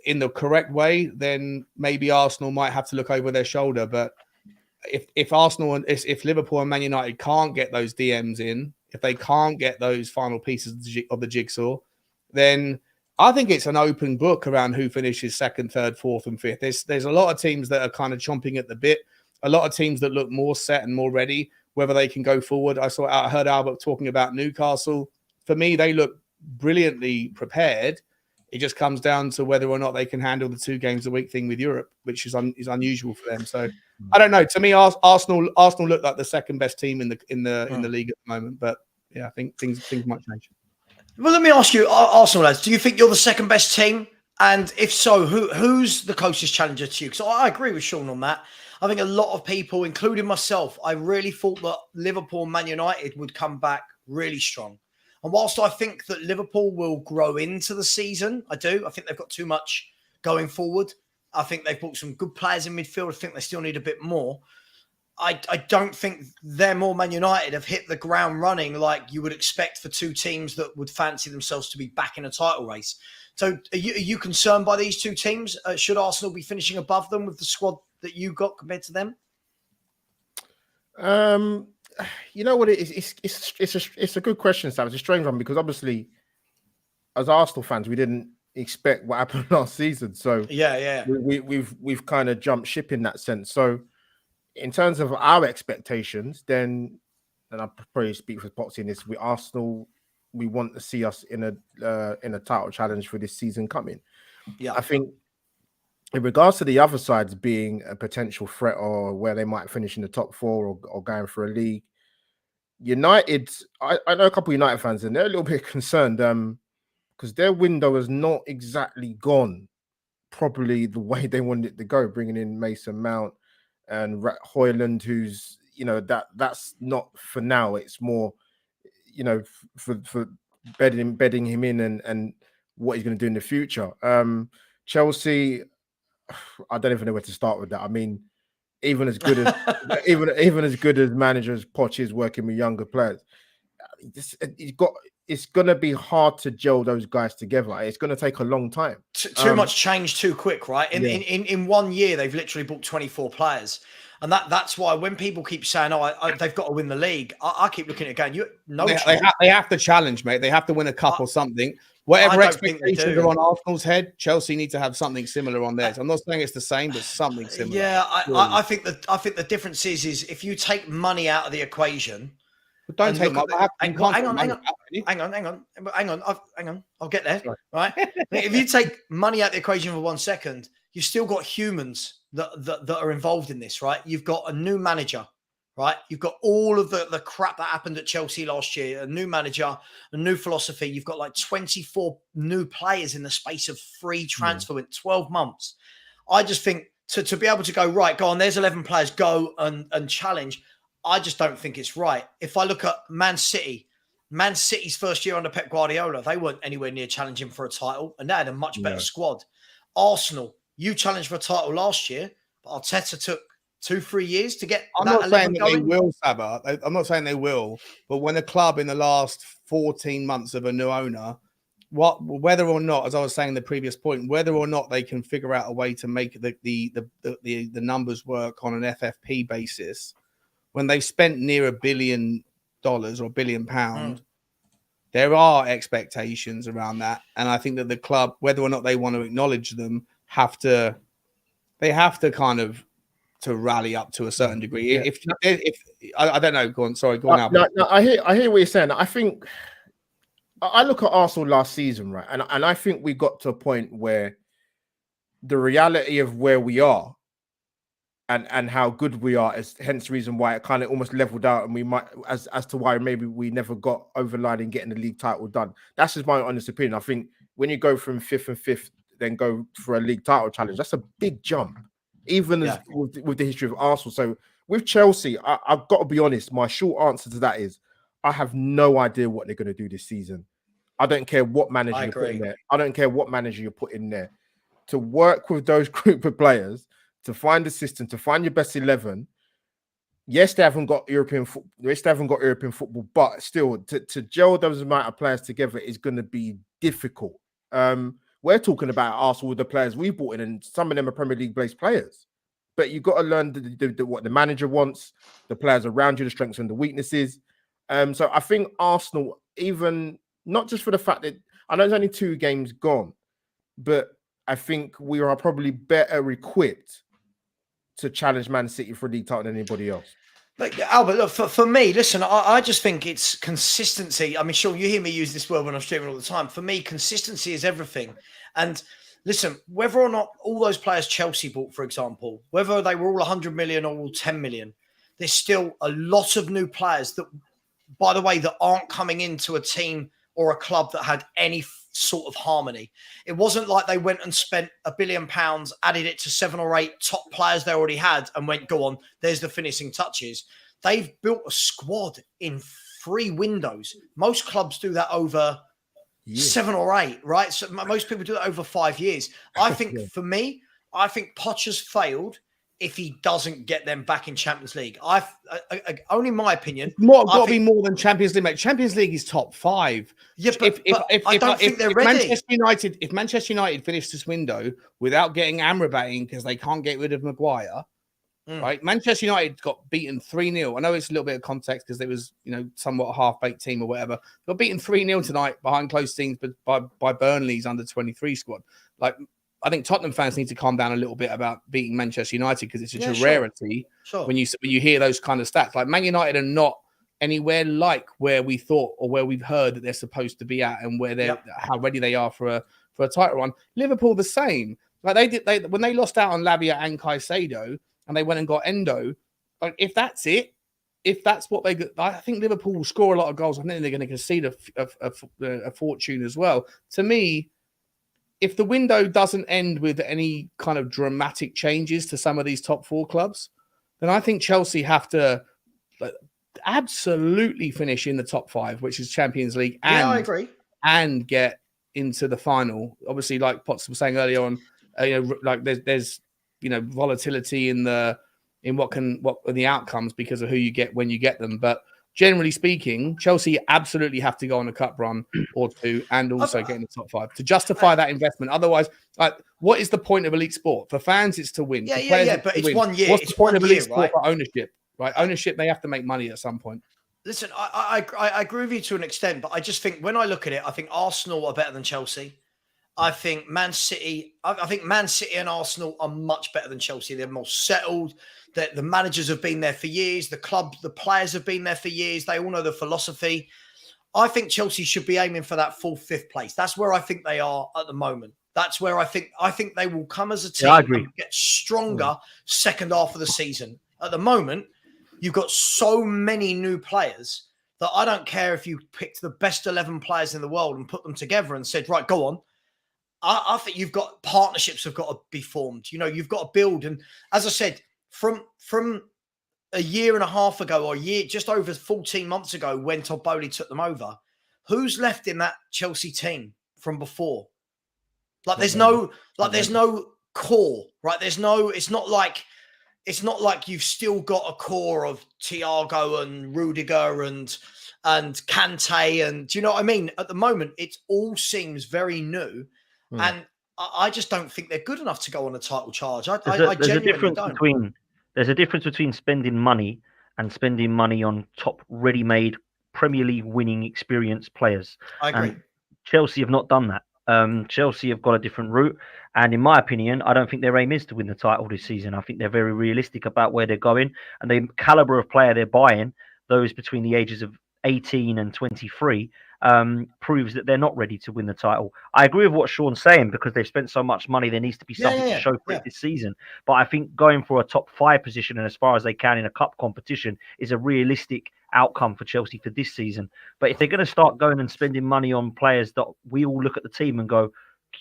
Speaker 5: in the correct way, then maybe Arsenal might have to look over their shoulder. But if Liverpool and Man United can't get those DMs in, if they can't get those final pieces of the jigsaw, then I think it's an open book around who finishes second, third, fourth, and fifth. There's a lot of teams that are kind of chomping at the bit. A lot of teams that look more set and more ready, whether they can go forward. I heard Albert talking about Newcastle. For me, they look brilliantly prepared. It just comes down to whether or not they can handle the 2 games a week thing with Europe, which is unusual for them. So I don't know. To me, Arsenal look like the second best team in the league at the moment. But yeah, I think things might change.
Speaker 2: Well, let me ask you, Arsenal lads, do you think you're the second best team? And if so, who's the closest challenger to you? Because I agree with Sean on that. I think a lot of people, including myself, I really thought that Liverpool and Man United would come back really strong. And whilst I think that Liverpool will grow into the season, I think they've got too much going forward. I think they've brought some good players in midfield. I think they still need a bit more. I don't think them or Man United have hit the ground running like you would expect for 2 teams that would fancy themselves to be back in a title race. So are you concerned by these 2 teams? Should Arsenal be finishing above them with the squad that you got compared to them?
Speaker 3: You know what it is? It's a good question, Sam. It's a strange one because obviously, as Arsenal fans, we didn't expect what happened last season. So
Speaker 2: yeah,
Speaker 3: we've kind of jumped ship in that sense. So in terms of our expectations, then, and I probably speak for Potsy in this, with Arsenal, we want to see us in a title challenge for this season coming.
Speaker 2: Yeah,
Speaker 3: I think in regards to the other sides being a potential threat or where they might finish in the top 4 or going for a league, United, I know a couple of United fans and they're a little bit concerned because their window has not exactly gone properly the way they wanted it to go, bringing in Mason Mount and Højlund, who's, that's not for now. It's more, for bedding him in and what he's going to do in the future. Chelsea, I don't even know where to start with that. I mean, even as good as even as good as managers Poch is working with younger players, it's going to be hard to gel those guys together. It's going to take a long time.
Speaker 2: Too much change too quick, right? In 1 year, they've literally bought 24 players. And that's why when people keep saying, they've got to win the league, I keep looking at it going,
Speaker 5: they have to challenge, mate. They have to win a cup or something. Whatever expectations are on Arsenal's head, Chelsea need to have something similar on theirs. I'm not saying it's the same, but something similar.
Speaker 2: Yeah, I think the difference is if you take money out of the equation.
Speaker 5: But don't take money.
Speaker 2: Hang on. I'll get there. Sorry. Right? If you take money out of the equation for 1 second, you've still got humans that are involved in this, right? You've got a new manager, right? You've got all of the crap that happened at Chelsea last year, a new manager, a new philosophy. You've got like 24 new players in the space of free transfer in 12 months. I just think to be able to go, right, go on, there's 11 players, go and challenge. I just don't think it's right. If I look at Man City's first year under Pep Guardiola, they weren't anywhere near challenging for a title, and they had a much better squad. Arsenal, you challenged for a title last year, but Arteta took 2-3 years to get.
Speaker 5: I'm not saying that they will, Savva. I'm not saying they will, but when a club in the last 14 months of a new owner, whether or not, as I was saying in the previous point, whether or not they can figure out a way to make the numbers work on an FFP basis. When they've spent near $1 billion or £1 billion, there are expectations around that. And I think that the club, whether or not they want to acknowledge them, they have to kind of to rally up to a certain degree. Yeah. If I don't know, go on now.
Speaker 3: No, I hear what you're saying. I think I look at Arsenal last season, right? And I think we got to a point where the reality of where we are and how good we are is hence the reason why it kind of almost leveled out, and we might as to why maybe we never got over the line in getting the league title done. That's just my honest opinion. I think when you go from 5th and 5th, then go for a league title challenge, that's a big jump. even as with the history of Arsenal. So with Chelsea, I've got to be honest. My short answer to that is I have no idea what they're going to do this season. I don't care what manager you put in there. I don't care what manager you put in there. To work with those group of players, to find a system, to find your best 11. Yes, they haven't got European football. Yes, they haven't got European football, but still, to gel those amount of players together is going to be difficult. We're talking about Arsenal with the players we brought in, and some of them are Premier League-based players. But you've got to learn what the manager wants, the players around you, the strengths and the weaknesses. So I think Arsenal, even not just for the fact that I know there's only 2 games gone, but I think we are probably better equipped to challenge Man City for a league title than anybody else.
Speaker 2: But Albert, look, for me, listen, I just think it's consistency. I mean, sure, you hear me use this word when I'm streaming all the time. For me, consistency is everything. And listen, whether or not all those players Chelsea bought, for example, whether they were all 100 million or all 10 million, there's still a lot of new players that, by the way, that aren't coming into a team or a club that had any sort of harmony. It wasn't like they went and spent £1 billion, added it to 7 or 8 top players they already had and went, go on, there's the finishing touches. They've built a squad in 3 windows. Most clubs do that over 7 or 8, right? So most people do that over 5 years. I think for me, I think Potter's failed if he doesn't get them back in Champions League. Only my opinion.
Speaker 5: Got to be more than Champions League, mate. Champions League is top 5.
Speaker 2: Yeah, but I don't think they're ready.
Speaker 5: If Manchester United finish this window without getting Amrabat in because they can't get rid of Maguire, right? Manchester United got beaten 3-0. I know it's a little bit of context because it was, somewhat a half-baked team or whatever. Got beaten 3-0 tonight behind closed scenes by Burnley's under-23 squad. Like, I think Tottenham fans need to calm down a little bit about beating Manchester United because it's such a rarity when you hear those kind of stats. Like, Man United are not anywhere like where we thought or where we've heard that they're supposed to be at and where they're how ready they are for a title run. Liverpool the same. Like when they lost out on Lavia and Caicedo and they went and got Endo. Like if that's it, if that's what they, I think Liverpool will score a lot of goals. I think they're going to concede a fortune as well. To me, if the window doesn't end with any kind of dramatic changes to some of these top 4 clubs, then I think Chelsea have to absolutely finish in the top 5, which is Champions League, and
Speaker 2: I agree, and
Speaker 5: get into the final. Obviously, like Potts was saying earlier on, like there's volatility in what are the outcomes because of who you get when you get them, but generally speaking, Chelsea absolutely have to go on a cup run or 2 and also get in the top 5 to justify that investment. Otherwise, what is the point of elite sport? For fans, it's to win.
Speaker 2: But it's
Speaker 5: win.
Speaker 2: 1 year.
Speaker 5: What's the point of elite sport
Speaker 2: right?
Speaker 5: for ownership? Right? Ownership, they have to make money at some point.
Speaker 2: Listen, I agree with you to an extent, but I just think when I look at it, I think Arsenal are better than Chelsea. I think Man City and Arsenal are much better than Chelsea. They're more settled. The managers have been there for years. The players have been there for years. They all know the philosophy. I think Chelsea should be aiming for that 4th, 5th place. That's where I think they are at the moment. That's where I think they will come as a team and get stronger second half of the season. At the moment, you've got so many new players that I don't care if you picked the best 11 players in the world and put them together and said, right, go on. I think you've got partnerships have got to be formed. You've got to build. And as I said, from a year and a half ago or just over 14 months ago when Todd Bowley took them over, who's left in that Chelsea team from before? Like there's no core, right? It's not like you've still got a core of Thiago and Rudiger and Kante and do you know what I mean? At the moment, it all seems very new. And I just don't think they're good enough to go on a title charge. There's
Speaker 4: a difference between spending money and spending money on top ready-made Premier League winning experienced players.
Speaker 2: I agree.
Speaker 4: And Chelsea have not done that. Chelsea have got a different route. And in my opinion, I don't think their aim is to win the title this season. I think they're very realistic about where they're going. And the caliber of player they're buying, those between the ages of 18 and 23, proves that they're not ready to win the title. I agree with what Sean's saying because they've spent so much money. There needs to be something to show for it this season. But I think going for a top 5 position and as far as they can in a cup competition is a realistic outcome for Chelsea for this season. But if they're going to start going and spending money on players that we all look at the team and go,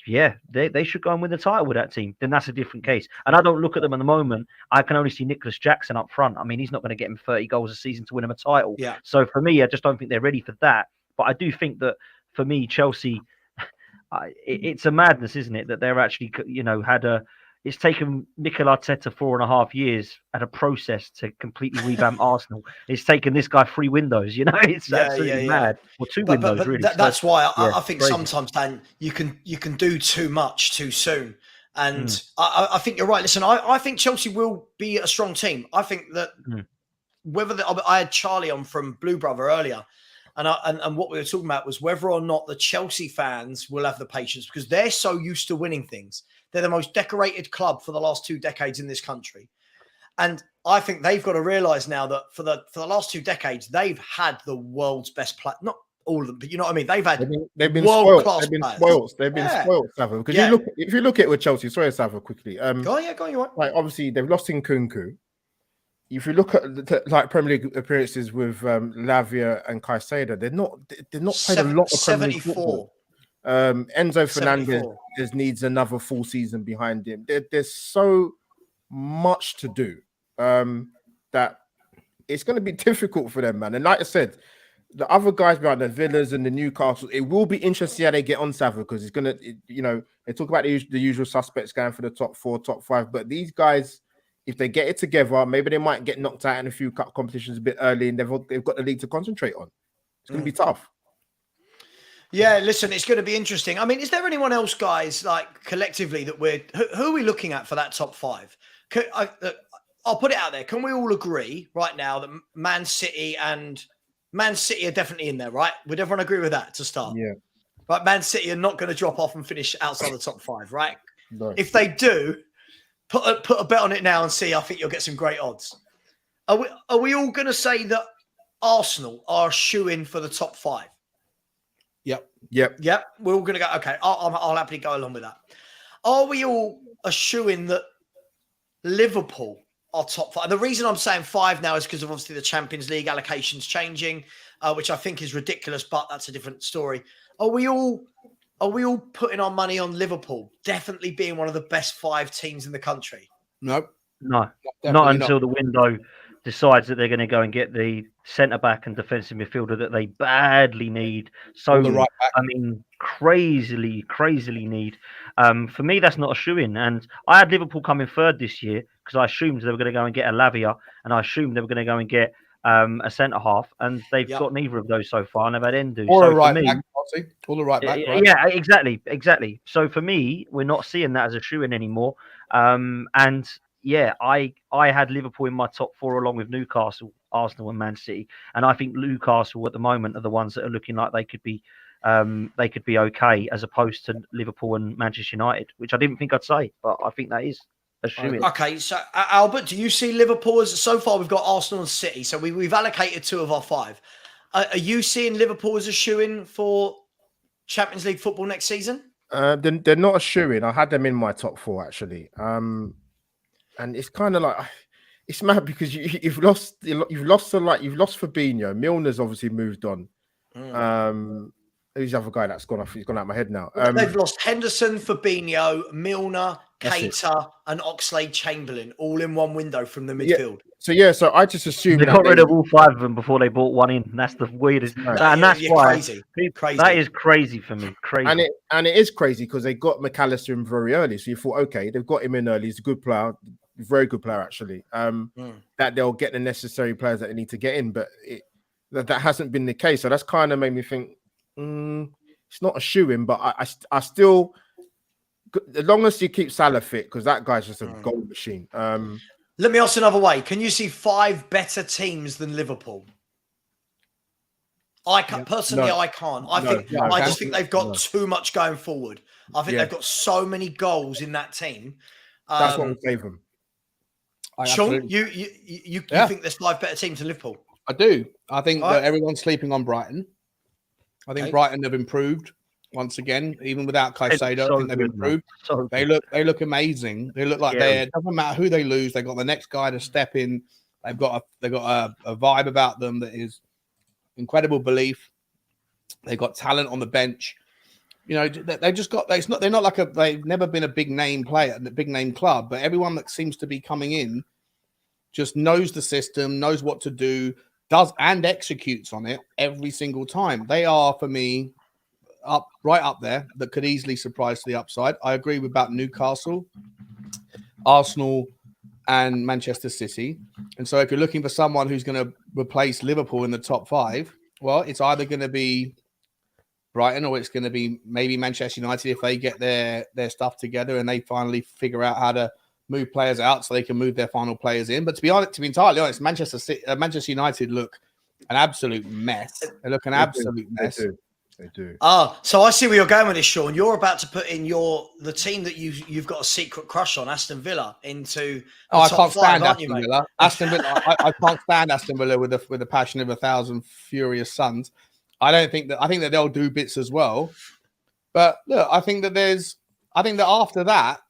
Speaker 4: yeah, they should go and win the title with that team. Then that's a different case. And I don't look at them at the moment. I can only see Nicholas Jackson up front. I mean, he's not going to get him 30 goals a season to win him a title.
Speaker 2: Yeah.
Speaker 4: So for me, I just don't think they're ready for that. But I do think that for me, Chelsea, it's a madness, isn't it? That they're actually, it's taken Mikel Arteta 4.5 years at a process to completely revamp Arsenal. It's taken this guy 3 windows, it's absolutely mad. Or 2 windows,
Speaker 2: but
Speaker 4: really.
Speaker 2: That's why I think
Speaker 4: crazy.
Speaker 2: sometimes, Dan, you can do too much too soon. And I think you're right. Listen, I think Chelsea will be a strong team. I think that I had Charlie on from Blue Brother earlier, and what we were talking about was whether or not the Chelsea fans will have the patience, because they're so used to winning things. They're the most decorated club for the last 2 decades in this country. And I think they've got to realise now that for the last 2 decades, they've had the world's best player. Not all of them, but you know what I mean? They've been world-class players.
Speaker 3: They've been spoiled, Savva. Because if you look at it with Chelsea, sorry, Savva, quickly.
Speaker 2: Go on, you're right.
Speaker 3: Like, obviously, they've lost in Nkunku. If you look at the Premier League appearances with Lavia and Caicedo, they're not played a lot of Premier League football. Enzo Fernandez needs another full season behind him. There's so much to do that it's going to be difficult for them, man. And like I said, the other guys behind the Villas and the Newcastle, it will be interesting how they get on Savva, because it's going to, they talk about the usual suspects going for the top 4, top 5, but these guys, if they get it together, maybe they might get knocked out in a few cup competitions a bit early, and they've got the league to concentrate on. It's going to be tough.
Speaker 2: Yeah, listen, it's going to be interesting. I mean, is there anyone else, guys, like collectively that who are we looking at for that top 5? I'll put it out there. Can we all agree right now that Man City are definitely in there, right? Would everyone agree with that to start?
Speaker 3: Yeah.
Speaker 2: Right, Man City are not going to drop off and finish outside the top 5, right?
Speaker 3: No.
Speaker 2: If they do, put a bet on it now and see. I think you'll get some great odds. Are we all going to say that Arsenal are shoo-in for the top 5? Yep. We're all going to go, okay, I'll happily go along with that. Are we all shoo-in that Liverpool are top 5? And the reason I'm saying 5 now is because of obviously the Champions League allocations changing, which I think is ridiculous, but that's a different story. Are we all putting our money on Liverpool definitely being one of the best 5 teams in the country?
Speaker 5: No,
Speaker 4: not until the window decides that they're going to go and get the centre-back and defensive midfielder that they badly need. So, right back. I mean, crazily need. For me, that's not a shoo-in. And I had Liverpool coming 3rd this year because I assumed they were going to go and get a Lavia, and I assumed they were going to go and get a centre-half, and they've got neither of those so far, and they've had Endu.
Speaker 5: Or a right back, or the right back. Right?
Speaker 4: Yeah, exactly. So for me, we're not seeing that as a shoo-in anymore. And yeah, I had Liverpool in my top 4 along with Newcastle, Arsenal, and Man City, and I think Newcastle at the moment are the ones that are looking like they could be okay, as opposed to Liverpool and Manchester United, which I didn't think I'd say, but I think that is a shoo-in.
Speaker 2: Okay, so Albert, do you see Liverpool as, so far we've got Arsenal and City, so we've allocated 2 of our 5. Are you seeing Liverpool as a shoo-in for Champions League football next season?
Speaker 3: They're not a shoo-in. I had them in my top 4 actually. And it's kind of like, it's mad because you've lost Fabinho. Milner's obviously moved on. Who's the other guy that's gone off? He's gone out of my head now.
Speaker 2: They've lost Henderson, Fabinho, Milner, Keita, and Oxlade-Chamberlain all in one window from the midfield.
Speaker 3: So I just assumed
Speaker 4: they got rid of all 5 of them before they bought one in. That's the weirdest, and that's why
Speaker 2: crazy.
Speaker 4: That is crazy for me. Crazy,
Speaker 3: and it is crazy because they got McAllister in very early. So you thought, okay, they've got him in early. He's a good player, very good player actually. That they'll get the necessary players that they need to get in, but that hasn't been the case. So that's kind of made me think. It's not a shoo-in, but I still, as long as you keep Salah fit, because that guy's just a goal machine.
Speaker 2: Let me ask another way. Can you see 5 better teams than Liverpool? I can't. Personally, I can't. I just think they've got too much going forward. I think they've got so many goals in that team.
Speaker 3: That's what will save them.
Speaker 2: Sean, you think there's 5 better teams than Liverpool?
Speaker 5: I do. I think that everyone's sleeping on Brighton. I think Brighton have improved once again, even without Caicedo. I think they've improved. They look amazing. They look like it doesn't matter who they lose. They got the next guy to step in. They've got a vibe about them that is incredible belief. They've got talent on the bench. You know, they've just got. They're not like they've never been a big name player, a big name club, but everyone that seems to be coming in just knows the system, knows what to do, does and executes on it every single time. They are, for me, right up there. That could easily surprise to the upside. I agree with about Newcastle, Arsenal, and Manchester City. And so, if you're looking for someone who's going to replace Liverpool in the top 5, well, it's either going to be Brighton, or it's going to be maybe Manchester United if they get their stuff together and they finally figure out how to move players out so they can move their final players in. But to be entirely honest, Manchester United look an absolute mess. They look an absolute mess.
Speaker 3: They do.
Speaker 2: So I see where you're going with this, Sean. You're about to put in the team that you've got a secret crush on, Aston Villa, into
Speaker 5: I can't stand Aston Villa. Aston Villa. I can't stand Aston Villa with the passion of 1,000 furious suns. I think that they'll do bits as well. But look, I think that after that,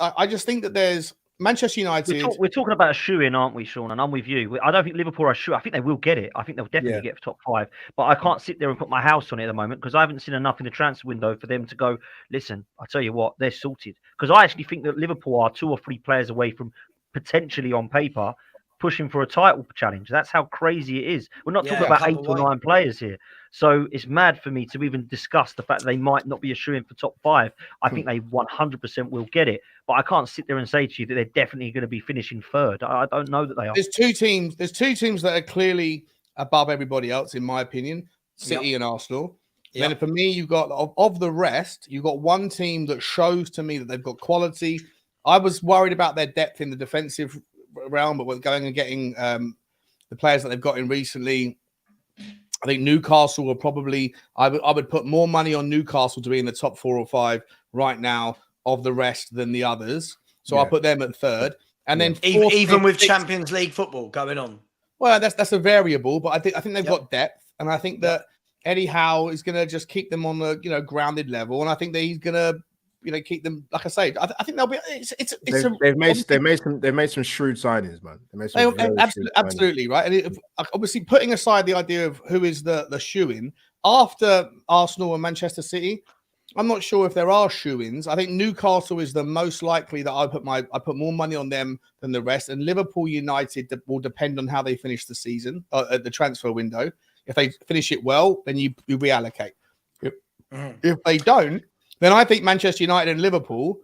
Speaker 5: I just think that there's Manchester United.
Speaker 4: We're talking about a shoe-in, aren't we, Sean? And I'm with you. I don't think Liverpool are a shoe. I think they will get it. I think they'll definitely get top 5. But I can't sit there and put my house on it at the moment because I haven't seen enough in the transfer window for them to go, listen, I tell you what, they're sorted. Because I actually think that Liverpool are 2 or 3 players away from potentially, on paper, pushing for a title challenge. That's how crazy it is. We're not talking about 8 or 9 players here. So it's mad for me to even discuss the fact that they might not be a shoe-in for top 5. I think they 100% will get it. But I can't sit there and say to you that they're definitely going to be finishing 3rd. I don't know that they are.
Speaker 5: There's two teams that are clearly above everybody else, in my opinion, City and Arsenal. Then for me, you've got, of the rest, you've got one team that shows to me that they've got quality. I was worried about their depth in the defensive realm, but we're going and getting the players that they've got in recently. I think Newcastle will probably. I would put more money on Newcastle to be in the top 4 or 5 right now of the rest than the others. So I'll put them at 3rd, and then
Speaker 2: even with Champions League football going on.
Speaker 5: Well, that's a variable, but I think they've got depth, and I think that Eddie Howe is going to just keep them on the grounded level, and I think that he's going to keep them, like I say. I think they'll be. They've
Speaker 3: made some shrewd signings, man.
Speaker 5: Absolutely right. And obviously, putting aside the idea of who is the shoe-in after Arsenal and Manchester City, I'm not sure if there are shoe-ins. I think Newcastle is the most likely that I put more money on them than the rest, and Liverpool United will depend on how they finish the season at the transfer window. If they finish it well, then you reallocate. If they don't, then I think Manchester United and Liverpool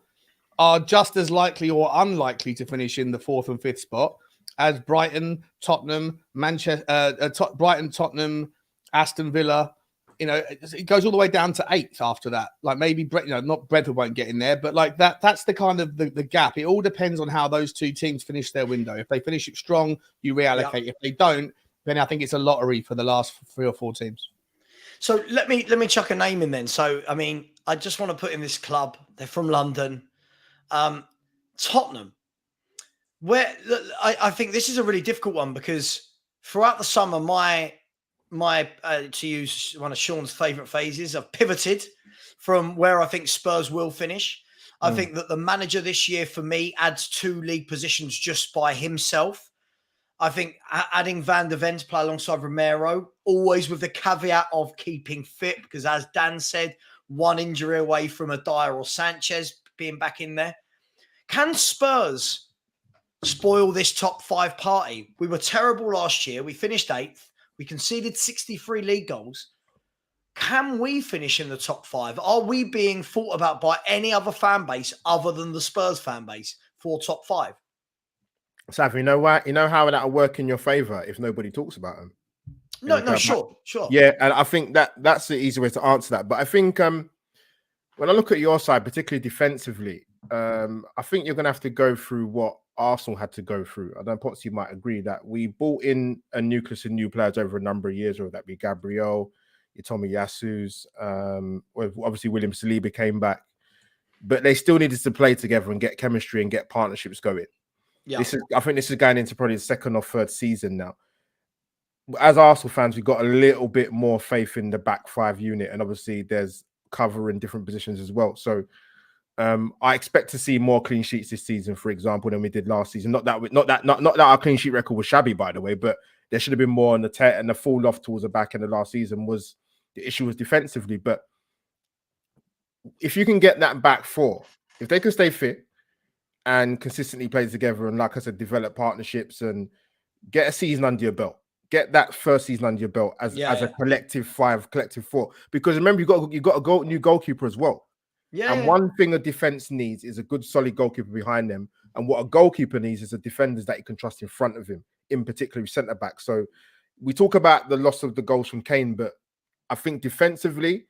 Speaker 5: are just as likely or unlikely to finish in the 4th and 5th spot as Brighton, Tottenham, Tottenham, Aston Villa. It goes all the way down to 8th after that. Like maybe not Brentford won't get in there, but like that's the kind of the gap. It all depends on how those 2 teams finish their window. If they finish it strong, you reallocate. If they don't, then I think it's a lottery for the last 3 or 4 teams.
Speaker 2: So let me chuck a name in then. So I mean, I just want to put in this club. They're from London, Tottenham. Where I think this is a really difficult one because throughout the summer, my to use one of Sean's favourite phases, I've pivoted from where I think Spurs will finish. I think that the manager this year for me adds 2 league positions just by himself. I think adding Van der Ven to play alongside Romero, always with the caveat of keeping fit, because as Dan said, 1 injury away from a Dyer or Sanchez being back in there. Can Spurs spoil this top 5 party? We were terrible last year. We finished 8th. We conceded 63 league goals. Can we finish in the top 5? Are we being thought about by any other fan base other than the Spurs fan base for top 5?
Speaker 3: Savva, you know what? You know how that'll work in your favour if nobody talks about them.
Speaker 2: No, sure.
Speaker 3: Yeah, and I think that's the easy way to answer that. But I think when I look at your side, particularly defensively, I think you're going to have to go through what Arsenal had to go through. I know Potsy might agree that we brought in a nucleus of new players over a number of years, whether that be Gabriel, Tommy Yasu's, obviously William Saliba came back, but they still needed to play together and get chemistry and get partnerships going. Yeah. I think this is going into probably the 2nd or 3rd season now. As Arsenal fans, we've got a little bit more faith in the back 5 unit, and obviously there's cover in different positions as well. So I expect to see more clean sheets this season, for example, than we did last season. Not that our clean sheet record was shabby, by the way, but there should have been more on the and the fall off towards the back end of last season. The issue was defensively, but if you can get that back four, if they can stay fit and consistently play together, and like I said, develop partnerships and get a season under your belt, get that first season under your belt as a collective five, collective four. Because remember, you got a new goalkeeper as well. And one thing a defense needs is a good, solid goalkeeper behind them. And what a goalkeeper needs is a defenders that you can trust in front of him, in particular centre back. So we talk about the loss of the goals from Kane, but I think defensively,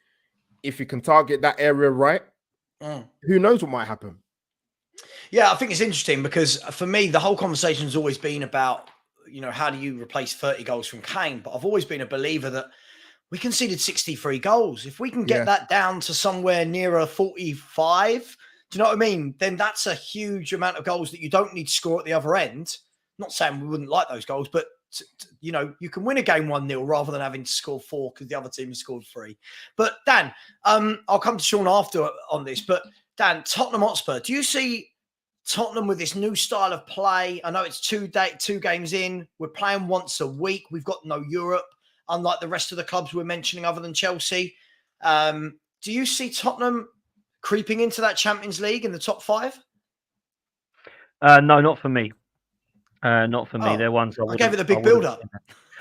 Speaker 3: if you can target that area right, who knows what might happen?
Speaker 2: Yeah, I think it's interesting because for me, the whole conversation has always been about, how do you replace 30 goals from Kane? But I've always been a believer that we conceded 63 goals. If we can get that down to somewhere nearer 45, do you know what I mean? Then that's a huge amount of goals that you don't need to score at the other end. Not saying we wouldn't like those goals, but you can win a game 1-0 rather than having to score 4 because the other team has scored 3. But Dan, I'll come to Sean after on this. But Dan, Tottenham Hotspur, do you see Tottenham with this new style of play? I know it's 2 games in. We're playing once a week. We've got no Europe, unlike the rest of the clubs we're mentioning other than Chelsea. Do you see Tottenham creeping into that Champions League in the top 5?
Speaker 4: No, not for me. Not for me. They're ones
Speaker 2: I gave it a big build-up.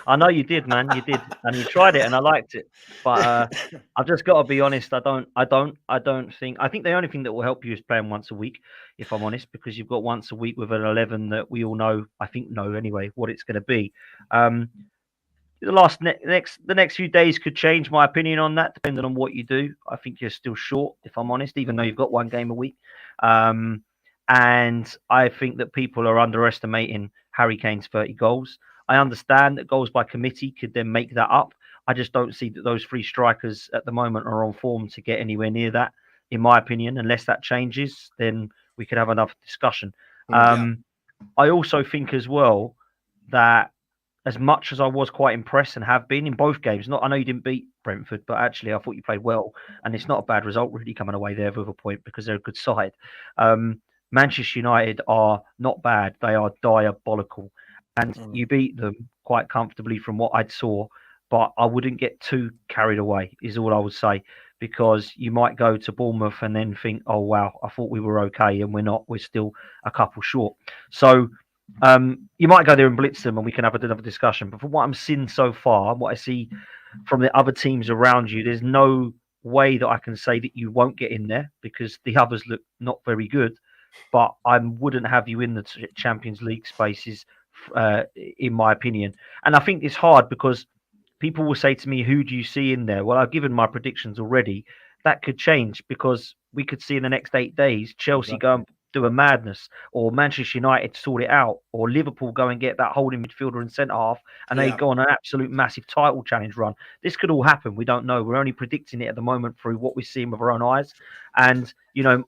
Speaker 4: I know you did, man. You did, and you tried it, and I liked it. But I've just got to be honest. I think the only thing that will help you is playing once a week, if I'm honest, because you've got once a week with an 11 that we all know. I think know anyway what it's going to be. The next few days could change my opinion on that, depending on what you do. I think you're still short, if I'm honest, even though you've got one game a week. And I think that people are underestimating Harry Kane's 30 goals. I understand that goals by committee could then make that up. I just don't see that those 3 strikers at the moment are on form to get anywhere near that, in my opinion. Unless that changes, then we could have another discussion. I also think as well that as much as I was quite impressed and have been in both games, I know you didn't beat Brentford, but actually I thought you played well. And it's not a bad result really coming away there with a point because they're a good side. Manchester United are not bad. They are diabolical. And you beat them quite comfortably from what I saw. But I wouldn't get too carried away, is all I would say. Because you might go to Bournemouth and then think, oh, wow, I thought we were okay. And we're not. We're still a couple short. So you might go there and blitz them and we can have another discussion. But from what I'm seeing so far, what I see from the other teams around you, there's no way that I can say that you won't get in there because the others look not very good. But I wouldn't have you in the Champions League spaces, in my opinion. And I think it's hard because people will say to me, who do you see in there? Well, I've given my predictions already. That could change because we could see in the next 8 days Chelsea go and do a madness, or Manchester United sort it out, or Liverpool go and get that holding midfielder and centre half and they go on an absolute massive title challenge run. This could all happen. We don't know. We're only predicting it at the moment through what we're seeing with our own eyes. And,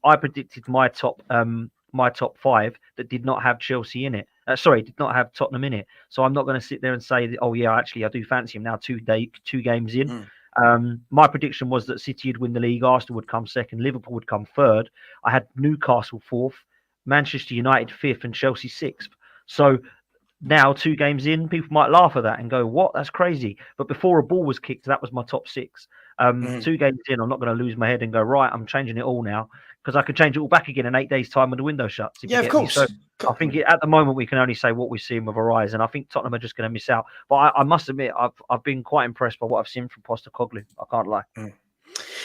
Speaker 4: I predicted my top 5 that did not have Chelsea in it. Did not have Tottenham in it. So I'm not going to sit there and say that, oh yeah, actually I do fancy him now 2 games in. My prediction was that City would win the league, Arsenal would come second, Liverpool would come third. I had Newcastle 4th, Manchester United 5th, and Chelsea 6th. So now 2 games in, people might laugh at that and go, what? That's crazy. But before a ball was kicked, that was my top 6. 2 games in, I'm not going to lose my head and go, right, I'm changing it all now, because I could change it all back again in 8 days' time when the window shuts.
Speaker 2: Yeah, of course.
Speaker 4: So I think at the moment we can only say what we're seeing with our eyes, and I think Tottenham are just going to miss out. But I must admit, I've been quite impressed by what I've seen from Postecoglou. I can't lie.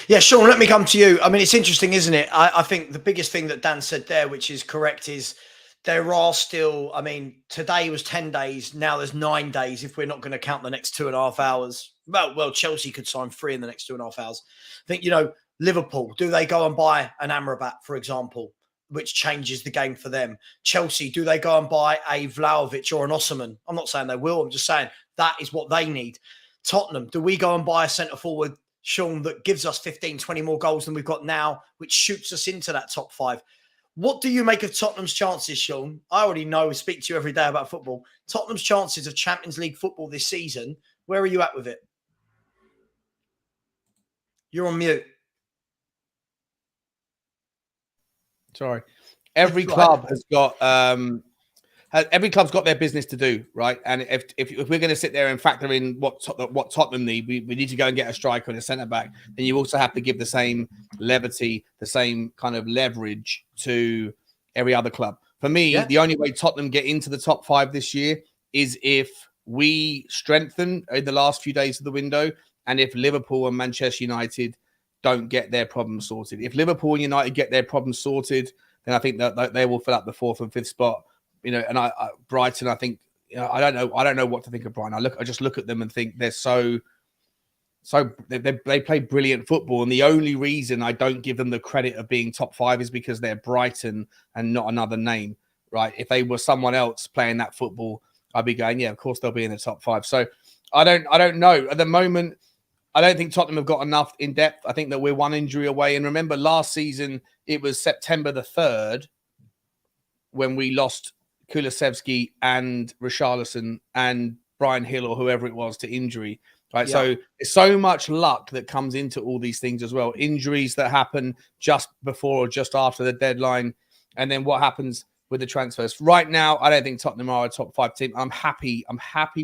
Speaker 2: Yeah, Sean, let me come to you. I mean, it's interesting, isn't it? I think the biggest thing that Dan said there, which is correct, is there are still, today was 10 days. Now there's 9 days if we're not going to count the next 2.5 hours. Well, Chelsea could sign 3 in the next 2.5 hours. I think, Liverpool, do they go and buy an Amrabat, for example, which changes the game for them? Chelsea, do they go and buy a Vlahovic or an Osimhen? I'm not saying they will. I'm just saying that is what they need. Tottenham, do we go and buy a centre-forward, Sean, that gives us 15, 20 more goals than we've got now, which shoots us into that top 5? What do you make of Tottenham's chances, Sean? I already know, we speak to you every day about football. Tottenham's chances of Champions League football this season, where are you at with it? You're on mute.
Speaker 5: Sorry. Every club has got every club's got their business to do, right? And if we're going to sit there and factor in what Tottenham need, we need to go and get a striker and a centre back. Then you also have to give the same levity, the same kind of leverage to every other club. For me, the only way Tottenham get into the top 5 this year is if we strengthen in the last few days of the window, and if Liverpool and Manchester United don't get their problems sorted. If Liverpool and United get their problems sorted, then I think that they will fill up the 4th and 5th spot. You know, and Brighton, I think, you know, I don't know what to think of Brighton. I just look at them and think they're they play brilliant football, and the only reason I don't give them the credit of being top 5 is because they're Brighton and not another name, right? If they were someone else playing that football, I'd be going, yeah, of course they'll be in the top 5. So I don't know at the moment. I don't think Tottenham have got enough in depth. I think that we're one injury away. And remember, last season it was September the 3rd when we lost Kulusevski and Richarlison and Brian Hill or whoever it was to injury. Right. Yeah. So there's so much luck that comes into all these things as well. Injuries that happen just before or just after the deadline. And then what happens with the transfers. Right now, I don't think Tottenham are a top 5 team. I'm happy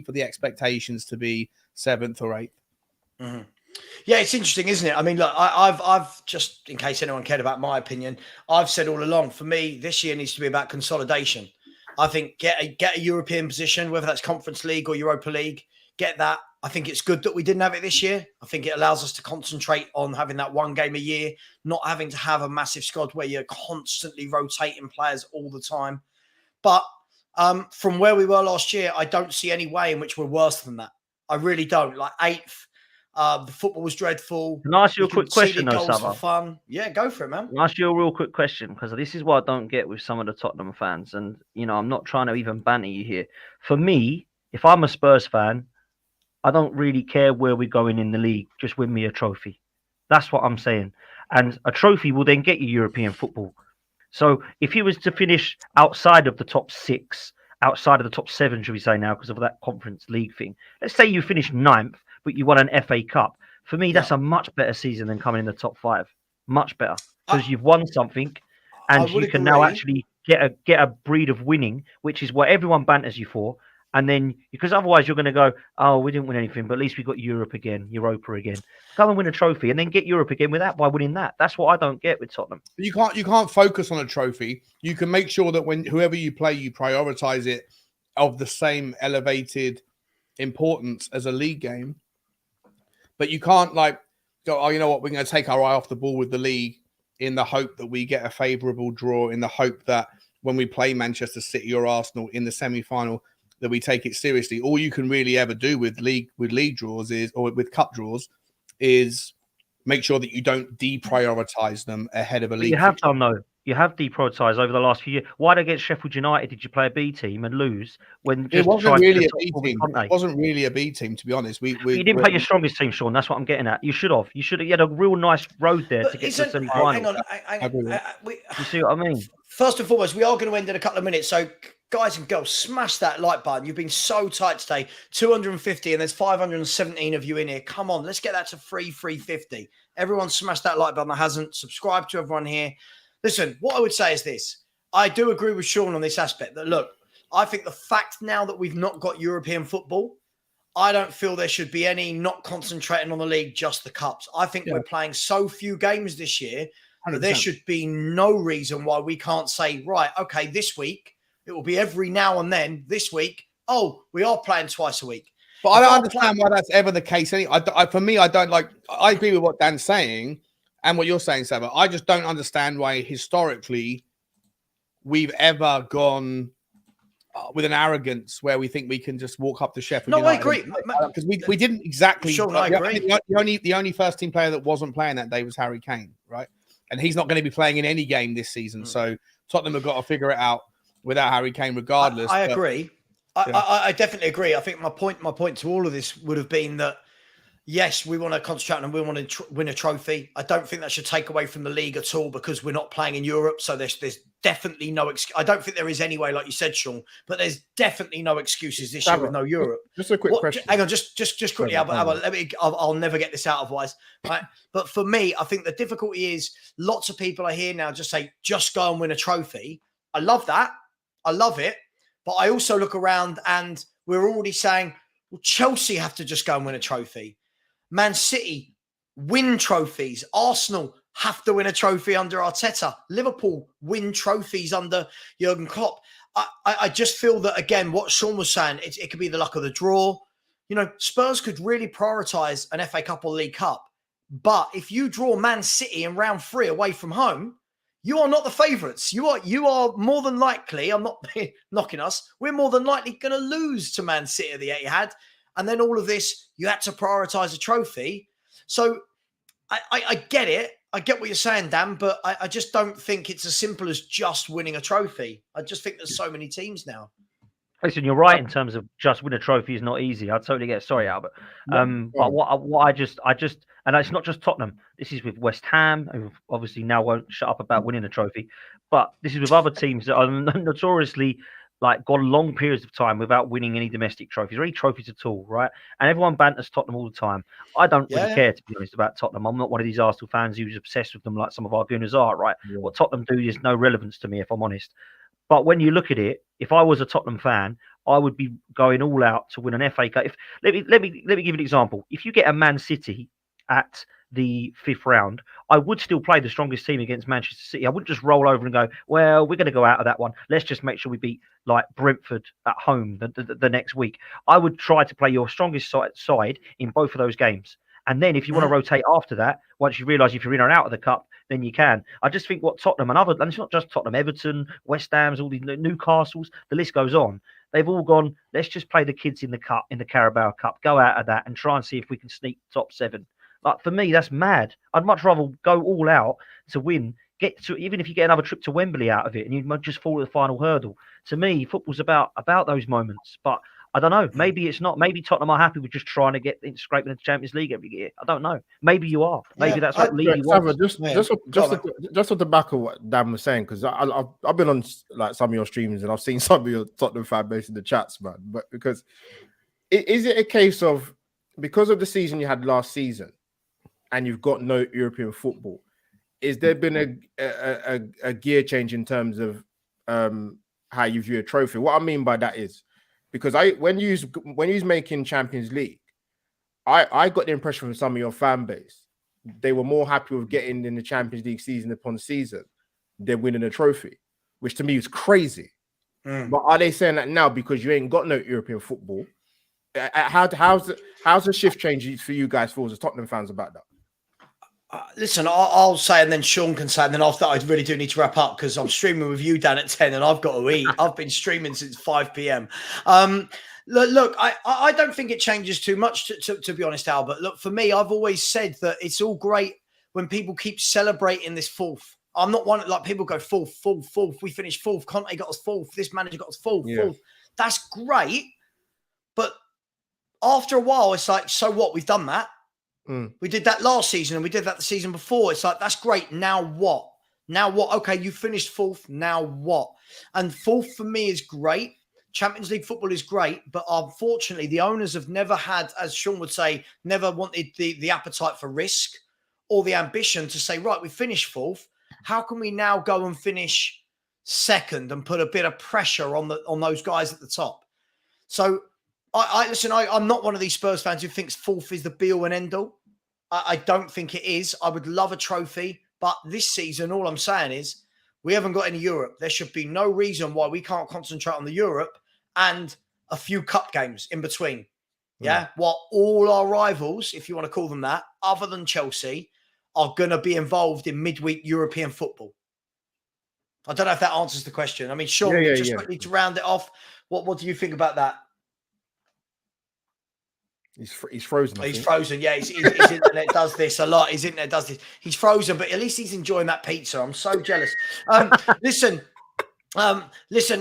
Speaker 5: for the expectations to be 7th or 8th.
Speaker 2: Mm-hmm. Yeah, it's interesting, isn't it? I mean, look, I've just, in case anyone cared about my opinion, I've said all along, for me, this year needs to be about consolidation. I think get a European position, whether that's Conference League or Europa League, get that. I think it's good that we didn't have it this year. I think it allows us to concentrate on having that one game a year, not having to have a massive squad where you're constantly rotating players all the time. But from where we were last year, I don't see any way in which we're worse than that. I really don't. Like 8th. The football was dreadful.
Speaker 4: Can I ask you a quick question, though, Savva?
Speaker 2: For fun. Yeah, go for it, man.
Speaker 4: Can I ask you a real quick question? Because this is what I don't get with some of the Tottenham fans. And, you know, I'm not trying to even banter you here. For me, if I'm a Spurs fan, I don't really care where we're going in the league. Just win me a trophy. That's what I'm saying. And a trophy will then get you European football. So if he was to finish outside of the top 6, outside of the top 7, should we say now, because of that Conference League thing. Let's say you finish 9th. But you won an FA Cup. For me, that's a much better season than coming in the top 5. Much better. Because you've won something and you can now actually get a breed of winning, which is what everyone banters you for. And then, because otherwise you're going to go, oh, we didn't win anything, but at least we got Europa again. Go and win a trophy and then get Europe again by winning that. That's what I don't get with Tottenham.
Speaker 5: You can't focus on a trophy. You can make sure that when whoever you play, you prioritize it of the same elevated importance as a league game. But you can't go, oh, you know what, we're going to take our eye off the ball with the league in the hope that we get a favourable draw, in the hope that when we play Manchester City or Arsenal in the semi-final, that we take it seriously. All you can really ever do with league draws or with cup draws is make sure that you don't deprioritize them ahead of a league.
Speaker 4: You have done, though. You have deprioritised over the last few years. Why against Sheffield United did you play a B team and lose when
Speaker 5: it wasn't really a B team? It wasn't really a B team, to be honest. You
Speaker 4: didn't play your strongest team, Sean. That's what I'm getting at. You should have. You had a real nice road there to get to the semi-final.
Speaker 2: Hang on.
Speaker 4: You see what I mean?
Speaker 2: First and foremost, we are going to end in a couple of minutes. So, guys and girls, smash that like button. You've been so tight today. 250, and there's 517 of you in here. Come on, let's get that to 350. Everyone smash that like button that hasn't. Subscribe to everyone here. Listen, what I would say is this. I do agree with Sean on this aspect that, look, I think the fact now that we've not got European football, I don't feel there should be any not concentrating on the league, just the cups. I think we're playing so few games this year that there should be no reason why we can't say, right, okay, this week, it will be every now and then, this week, oh, we are playing twice a week.
Speaker 5: But I don't understand why that's ever the case. For me, I don't like, I agree with what Dan's saying. And what you're saying, Savva, I just don't understand why historically we've ever gone with an arrogance where we think we can just walk up to Sheffield United.
Speaker 2: I agree.
Speaker 5: Because we didn't exactly.
Speaker 2: Sure, I agree.
Speaker 5: The only first team player that wasn't playing that day was Harry Kane, right? And he's not going to be playing in any game this season. So Tottenham have got to figure it out without Harry Kane regardless.
Speaker 2: I agree. I definitely agree. I think my point to all of this would have been that, yes, we want to concentrate and we want to win a trophy. I don't think that should take away from the league at all because we're not playing in Europe. So there's definitely no excuse. I don't think there is anyway, like you said, Sean, but there's definitely no excuses this year with no Europe.
Speaker 3: Just a quick question.
Speaker 2: Hang on, just quickly, Albert, I'll never get this out otherwise. Right? But for me, I think the difficulty is lots of people I hear now just say, just go and win a trophy. I love that. I love it. But I also look around and we're already saying, well, Chelsea have to just go and win a trophy. Man City win trophies. Arsenal have to win a trophy under Arteta. Liverpool win trophies under Jurgen Klopp. I just feel that, again, what Sean was saying, it could be the luck of the draw. You know, Spurs could really prioritise an FA Cup or League Cup. But if you draw Man City in round 3 away from home, you are not the favourites. You are more than likely, I'm not knocking us, we're more than likely going to lose to Man City at the Etihad. And then all of this, you had to prioritise a trophy. So I get it. I get what you're saying, Dan, but I just don't think it's as simple as just winning a trophy. I just think there's so many teams now.
Speaker 4: Listen, you're right in terms of just win a trophy is not easy. I totally get it. Sorry, Albert. But what I just, and it's not just Tottenham. This is with West Ham, who obviously now won't shut up about winning a trophy. But this is with other teams that are notoriously gone long periods of time without winning any domestic trophies or any trophies at all, right? And everyone banters Tottenham all the time. I don't really care, to be honest, about Tottenham. I'm not one of these Arsenal fans who's obsessed with them like some of our gooners are, right? Yeah. What Tottenham do is no relevance to me, if I'm honest. But when you look at it, if I was a Tottenham fan, I would be going all out to win an FA Cup. Let me give you an example. If you get a Man City at the 5th round, I would still play the strongest team against Manchester City. I wouldn't just roll over and go, well, we're going to go out of that one. Let's just make sure we beat Brentford at home the next week. I would try to play your strongest side in both of those games. And then if you want to rotate after that, once you realise if you're in or out of the cup, then you can. I just think what Tottenham and it's not just Tottenham, Everton, West Ham's, all these Newcastles, the list goes on. They've all gone, let's just play the kids in the cup, in the Carabao Cup, go out of that and try and see if we can sneak top 7. For me, that's mad. I'd much rather go all out to win, even if you get another trip to Wembley out of it and you might just fall at the final hurdle. To me, football's about those moments. But I don't know. Maybe it's not. Maybe Tottenham are happy with just trying to get scraping the Champions League every year. I don't know. Maybe you are. Maybe that's what Lee wants.
Speaker 3: Just on the back of what Dan was saying, because I've been on some of your streams and I've seen some of your Tottenham fan base in the chats, man. But because is it a case of because of the season you had last season and you've got no European football, is there been a gear change in terms of how you view a trophy? What I mean by that is, because when you was making Champions League, I got the impression from some of your fan base, they were more happy with getting in the Champions League season upon season than winning a trophy, which to me is crazy. But are they saying that now because you ain't got no European football? How's the shift changed for you guys, for the Tottenham fans, about that?
Speaker 2: Listen, I'll say, and then Sean can say, and then after I really do need to wrap up because I'm streaming with you, Dan, at 10, and I've got to eat. I've been streaming since 5 p.m. Look, I don't think it changes too much, to be honest, Albert. Look, for me, I've always said that it's all great when people keep celebrating this 4th. I'm not one people go 4th. We finished 4th. Conte got us 4th. This manager got us 4th. That's great, but after a while, it's like, so what? We've done that. We did that last season and we did that the season before. It's like, that's great. Now what? Okay, you finished 4th. Now what? And 4th for me is great. Champions League football is great. But unfortunately, the owners have never had, as Sean would say, never wanted the appetite for risk or the ambition to say, right, we finished 4th. How can we now go and finish 2nd and put a bit of pressure on those guys at the top? So I'm not one of these Spurs fans who thinks 4th is the be-all and end-all. I don't think it is. I would love a trophy, but this season, all I'm saying is we haven't got any Europe. There should be no reason why we can't concentrate on the Europe and a few cup games in between. Yeah, while all our rivals, if you want to call them that, other than Chelsea, are going to be involved in midweek European football. I don't know if that answers the question. I mean, Sean, quickly to round it off, what do you think about that?
Speaker 3: He's frozen.
Speaker 2: He's frozen. Yeah, his internet does this a lot. His internet does this. He's frozen, but at least he's enjoying that pizza. I'm so jealous. Listen,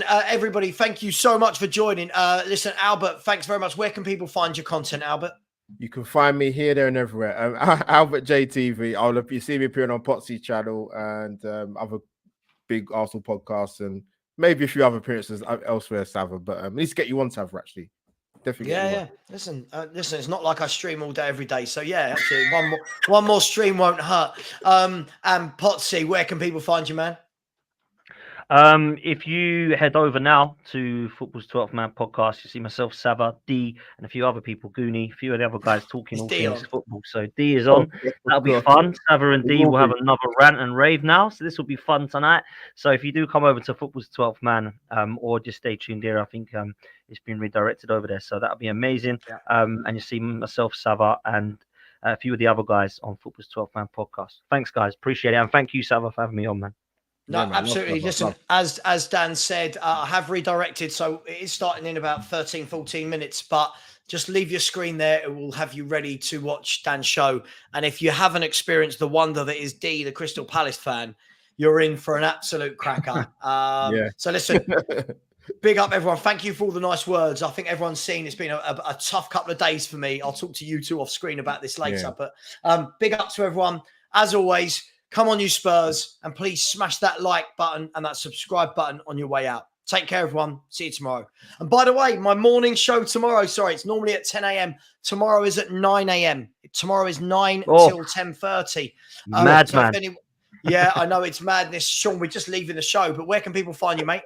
Speaker 2: everybody, thank you so much for joining. Listen, Albert, thanks very much. Where can people find your content, Albert?
Speaker 3: You can find me here, there, and everywhere. Albert JTV. You see me appearing on Potsy's channel and other big Arsenal podcasts, and maybe a few other appearances elsewhere, Savva. But at least get you on Savva, actually. Definitely.
Speaker 2: Yeah. Listen, it's not like I stream all day, every day. So yeah, absolutely. One more stream won't hurt. And Potsy, where can people find you, man?
Speaker 4: If you head over now to Football's 12th Man podcast, you see myself, Savva, D, and a few other people, Goonie, a few of the other guys talking
Speaker 2: Is
Speaker 4: all
Speaker 2: D
Speaker 4: things
Speaker 2: on?
Speaker 4: football. So D is on. That'll be fun. Savva and D will have another rant and rave now. So this will be fun tonight. So if you do come over to Football's 12th Man, or just stay tuned here, I think it's been redirected over there. So that'll be amazing.
Speaker 2: Yeah.
Speaker 4: And you see myself, Savva, and a few of the other guys on Football's 12th Man podcast. Thanks, guys. Appreciate it. And thank you, Savva, for having me on, man.
Speaker 2: No,
Speaker 3: Yeah, man,
Speaker 2: absolutely. Listen, as Dan said, I have redirected, so it is starting in about 13, 14 minutes, but just leave your screen there. It will have you ready to watch Dan's show. And if you haven't experienced the wonder that is D, the Crystal Palace fan, you're in for an absolute cracker. So listen, big up everyone. Thank you for all the nice words. I think everyone's seen it's been a tough couple of days for me. I'll talk to you two off screen about this later, but big up to everyone. As always, come on, you Spurs, and please smash that like button and that subscribe button on your way out. Take care, everyone. See you tomorrow. And by the way, my morning show tomorrow, it's normally at 10 a.m. Tomorrow is at 9 a.m. Tomorrow is 9 till 10:30.
Speaker 4: Madman.
Speaker 2: Yeah, I know it's madness. Sean, we're just leaving the show, but where can people find you, mate?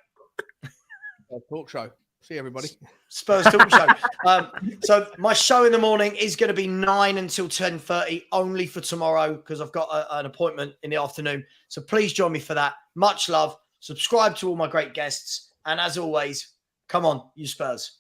Speaker 5: Talk show. See everybody.
Speaker 2: Spurs Talk Show. So my show in the morning is going to be 9 until 10:30 only for tomorrow because I've got an appointment in the afternoon. So please join me for that. Much love. Subscribe to all my great guests. And as always, come on, you Spurs.